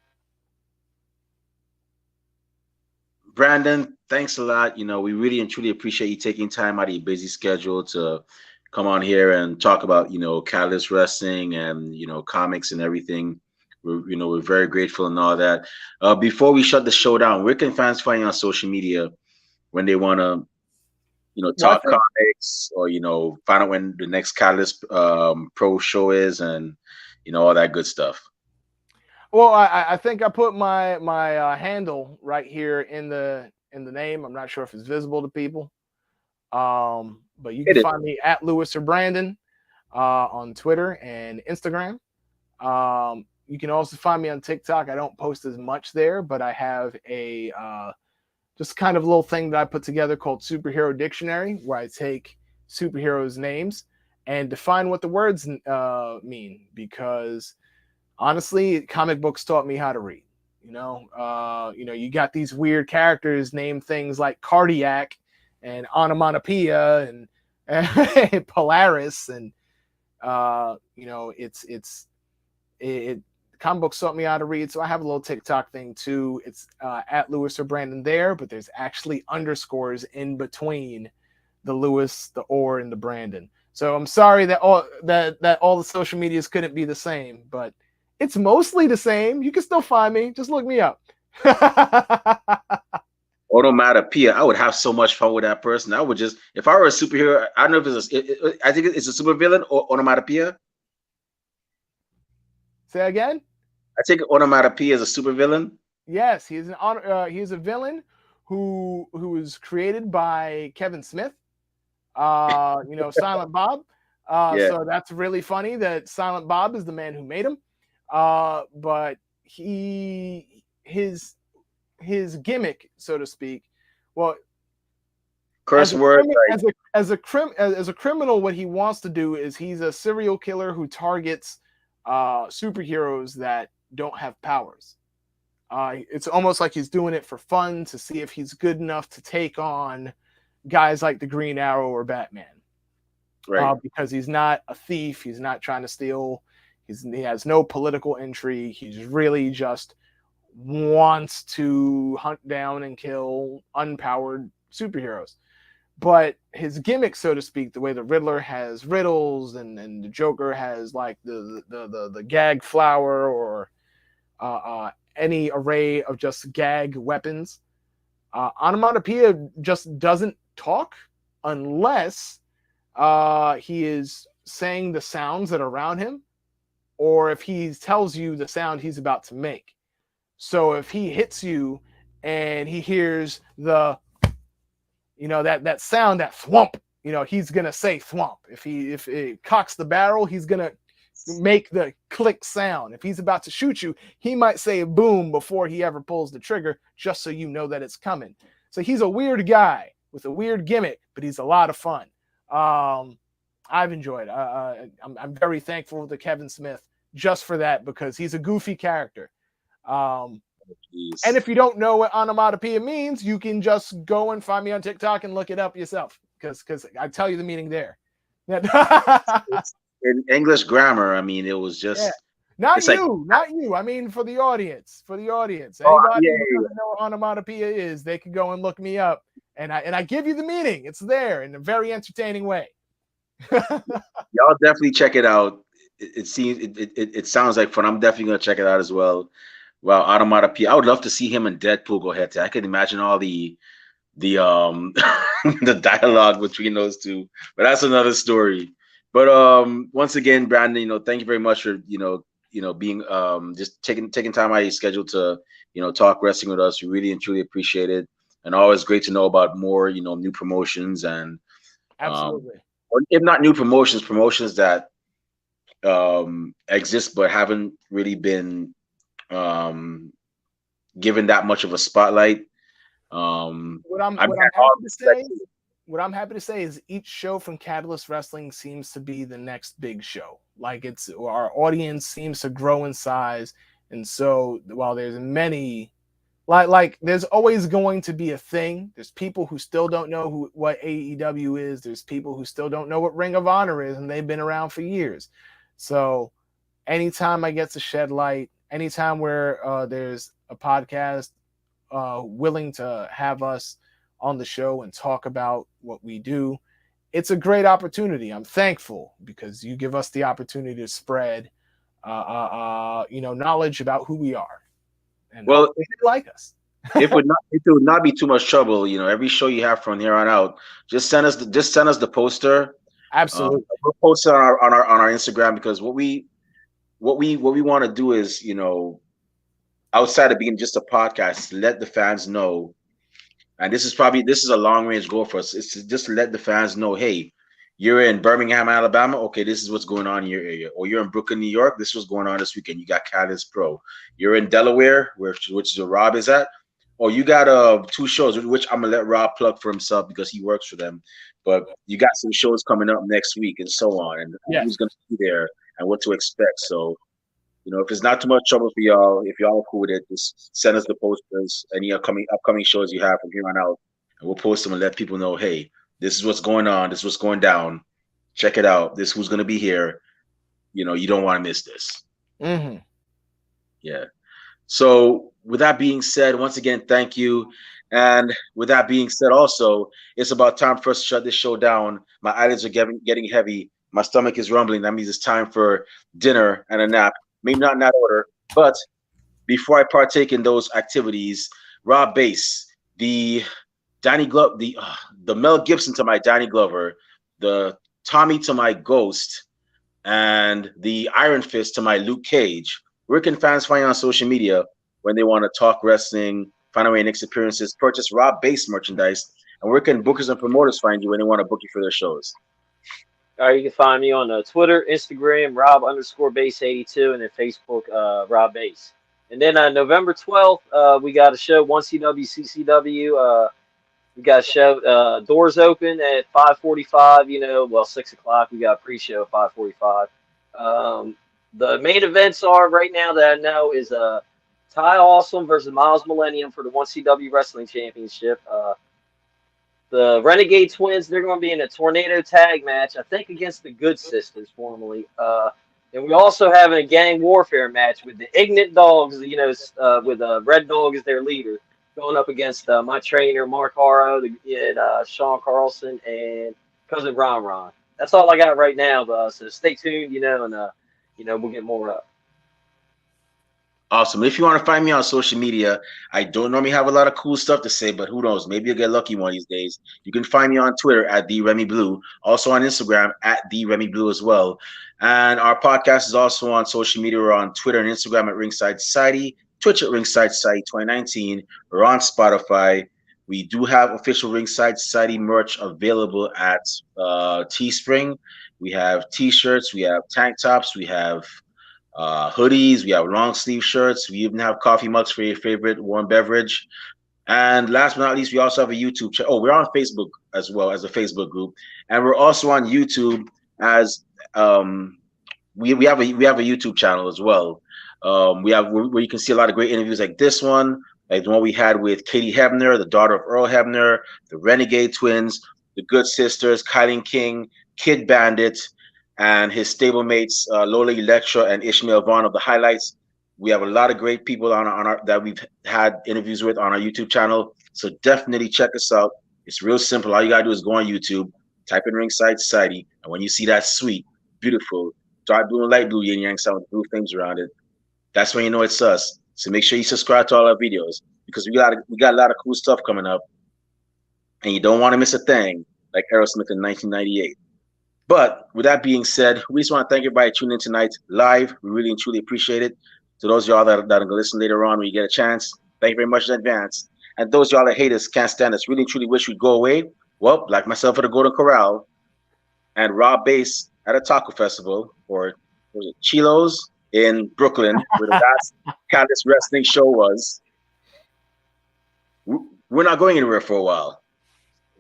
Brandon, thanks a lot. We really and truly appreciate you taking time out of your busy schedule to come on here and talk about, Catalyst Wrestling and, comics and everything. We're very grateful and all that. Before we shut the show down, where can fans find you on social media when they want to, talk comics or, find out when the next Catalyst Pro show is and, all that good stuff? Well, I think I put my handle right here in the name. I'm not sure if it's visible to people. But you can find me at Lewis or Brandon on Twitter and Instagram. You can also find me on TikTok. I don't post as much there, but I have a just kind of little thing that I put together called Superhero Dictionary, where I take superheroes' names and define what the words mean. Because honestly, comic books taught me how to read. You got these weird characters named things like Cardiac and Onomatopoeia and Polaris, and comic books taught me how to read. So I have a little TikTok thing too. It's at Lewis or Brandon there, but there's actually underscores in between the Lewis, the or, and the Brandon. So I'm sorry that all the social medias couldn't be the same, but it's mostly the same. You can still find me. Just look me up. Onomatopoeia. I would have so much fun with that person. I would just, if I were a superhero, I don't know if I think it's a supervillain or onomatopoeia. Say again? I think onomatopoeia is a supervillain. Yes, he's a villain who was created by Kevin Smith. Silent Bob. Yeah. So that's really funny that Silent Bob is the man who made him. But his gimmick, so to speak, well, Curse word. As a criminal, what he wants to do is he's a serial killer who targets superheroes that don't have powers. It's almost like he's doing it for fun to see if he's good enough to take on guys like the Green Arrow or Batman. Right. Because he's not a thief. He's not trying to steal. He has no political intrigue. He's really just wants to hunt down and kill unpowered superheroes. But his gimmick, so to speak, the way the Riddler has riddles and the Joker has like the gag flower or any array of just gag weapons, onomatopoeia just doesn't talk unless he is saying the sounds that are around him, or if he tells you the sound he's about to make. So if he hits you and he hears the that sound, that thwump, he's gonna say thwump. If it cocks the barrel, he's gonna make the click sound. If he's about to shoot you, he might say boom before he ever pulls the trigger, just so you know that it's coming. So he's a weird guy with a weird gimmick, but he's a lot of fun. I've enjoyed. I'm very thankful to Kevin Smith just for that, because he's a goofy character. And if you don't know what onomatopoeia means, you can just go and find me on TikTok and look it up yourself, because I tell you the meaning there. In English grammar, I mean, it was just not you. I mean, for the audience. Anybody who doesn't know what onomatopoeia is, they can go and look me up, and I give you the meaning. It's there in a very entertaining way. Y'all definitely check it out. It sounds like fun. I'm definitely gonna check it out as well. Wow, onomatopoeia. I would love to see him and Deadpool go head to. I can imagine all the the dialogue between those two, but that's another story. But once again, Brandon, thank you very much for being just taking time out of your schedule to talk wrestling with us. We really and truly appreciate it, and always great to know about more new promotions and absolutely, or if not new promotions that exist but haven't really been given that much of a spotlight. What I'm happy to say is each show from Catalyst Wrestling seems to be the next big show. Like our audience seems to grow in size, and so while there's many, like there's always going to be a thing. There's people who still don't know what AEW is. There's people who still don't know what Ring of Honor is, and they've been around for years. So anytime I get to shed light, anytime where there's a podcast willing to have us on the show and talk about what we do, it's a great opportunity. I'm thankful because you give us the opportunity to spread knowledge about who we are, and well, they like us. It would not be too much trouble. Every show you have from here on out, just send us the poster. Absolutely, we'll post it on our Instagram, because what we want to do is, outside of being just a podcast, let the fans know. And this is a long range goal for us. It's to just let the fans know, hey, you're in Birmingham, Alabama. Okay, this is what's going on in your area. Or you're in Brooklyn, New York. This is what's going on this weekend. You got Catalyst Pro. You're in Delaware, which is where Rob is at. Or you got 2 shows, which I'm gonna let Rob plug for himself because he works for them. But you got some shows coming up next week and so on, and who's gonna be there and what to expect. So, if it's not too much trouble for y'all, if y'all are cool with it, just send us the posters, any upcoming shows you have from here on out, and we'll post them and let people know, hey, this is what's going on, this is what's going down. Check it out. This is who's gonna be here. You don't want to miss this. Mm-hmm. Yeah. So with that being said, once again, thank you. And with that being said, also, it's about time for us to shut this show down. My eyelids are getting heavy. My stomach is rumbling. That means it's time for dinner and a nap. Maybe not in that order, but before I partake in those activities, Rob Bass, the the Mel Gibson to my Danny Glover, the Tommy to my Ghost, and the Iron Fist to my Luke Cage. Where can fans find you on social media when they want to talk wrestling, find out your next appearances, purchase Rob Base merchandise, and where can bookers and promoters find you when they want to book you for their shows? All right, you can find me on Twitter, Instagram, Rob_Base82, and then Facebook, Rob Base. And then November 12th, we got a show, 1CW, CCW. We got a show, doors open at 5:45, 6 o'clock. We got a pre-show at 5:45. The main events are right now that I know is Ty Awesome versus Miles Millennium for the 1CW Wrestling Championship. The Renegade Twins, they're going to be in a tornado tag match, I think, against the Good Sisters, formerly. And we also have a gang warfare match with the Ignorant Dogs, with Red Dog as their leader, going up against my trainer, Mark Haro, and Sean Carlson, and cousin Ron Ron. That's all I got right now, so stay tuned, and we'll get more up. Awesome. If you want to find me on social media, I don't normally have a lot of cool stuff to say, but who knows? Maybe you'll get lucky one of these days. You can find me on Twitter at TheRemyBlue, also on Instagram at TheRemyBlue as well. And our podcast is also on social media. We're on Twitter and Instagram at Ringside Society, Twitch at Ringside Society 2019. We're on Spotify. We do have official Ringside Society merch available at Teespring. We have T-shirts, we have tank tops, we have hoodies, we have long sleeve shirts, we even have coffee mugs for your favorite warm beverage. And last but not least, we also have a YouTube channel. Oh, we're on Facebook as well as a Facebook group, and we're also on YouTube as we have a YouTube channel as well. We have where you can see a lot of great interviews like this one, like the one we had with Katie Hebner, the daughter of Earl Hebner, the Renegade Twins, the Good Sisters, Kylie King, Kid Bandit, and his stablemates Lola Electra and Ishmael Vaughn of the Highlights. We have a lot of great people on our that we've had interviews with on our YouTube channel. So definitely check us out. It's real simple. All you gotta do is go on YouTube, type in Ringside Society, and when you see that sweet, beautiful, dark blue and light blue yin yang sound with blue things around it, that's when you know it's us. So make sure you subscribe to all our videos because we got a lot of cool stuff coming up, and you don't want to miss a thing like Aerosmith in 1998. But with that being said, we just want to thank everybody tuning in tonight live. We really and truly appreciate it. To those of y'all that are going to listen later on when you get a chance, thank you very much in advance. And those of y'all that hate us, can't stand us, really and truly wish we'd go away. Well, like myself at the Golden Corral and Rob Base at a taco festival, or was it Chilo's in Brooklyn, where the last Catalyst Wrestling show was. We're not going anywhere for a while.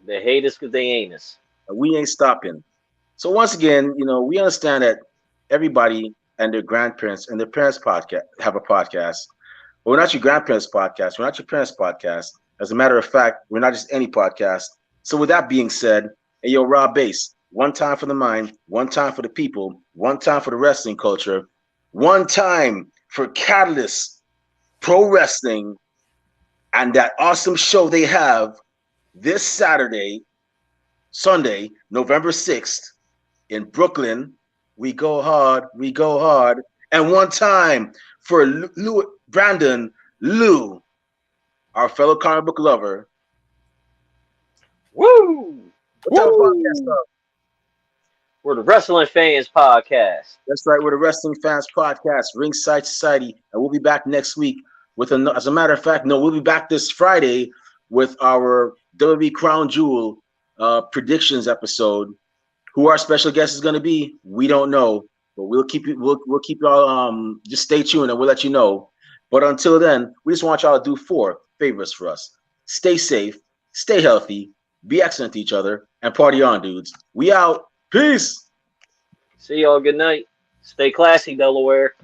They hate us because they ain't us. We ain't stopping. So once again, we understand that everybody and their grandparents and their parents podcast have a podcast. But we're not your grandparents' podcast. We're not your parents' podcast. As a matter of fact, we're not just any podcast. So with that being said, hey, yo, Rob Base, one time for the mind, one time for the people, one time for the wrestling culture, one time for Catalyst Pro Wrestling and that awesome show they have this Sunday, November 6th, in Brooklyn. We go hard, we go hard. And one time for Brandon Lou, our fellow comic book lover. Woo! What type of podcast are? We're the Wrestling Fans Podcast. That's right, we're the Wrestling Fans Podcast, Ringside Society. And we'll be back next week with as a matter of fact, we'll be back this Friday with our WWE Crown Jewel predictions episode. Who our special guest is going to be, we don't know, but we'll keep y'all just stay tuned and we'll let you know. But until then, we just want y'all to do 4 favors for us. Stay safe, stay healthy, be excellent to each other, and party on, dudes. We out. Peace. See y'all. Good night. Stay classy, Delaware.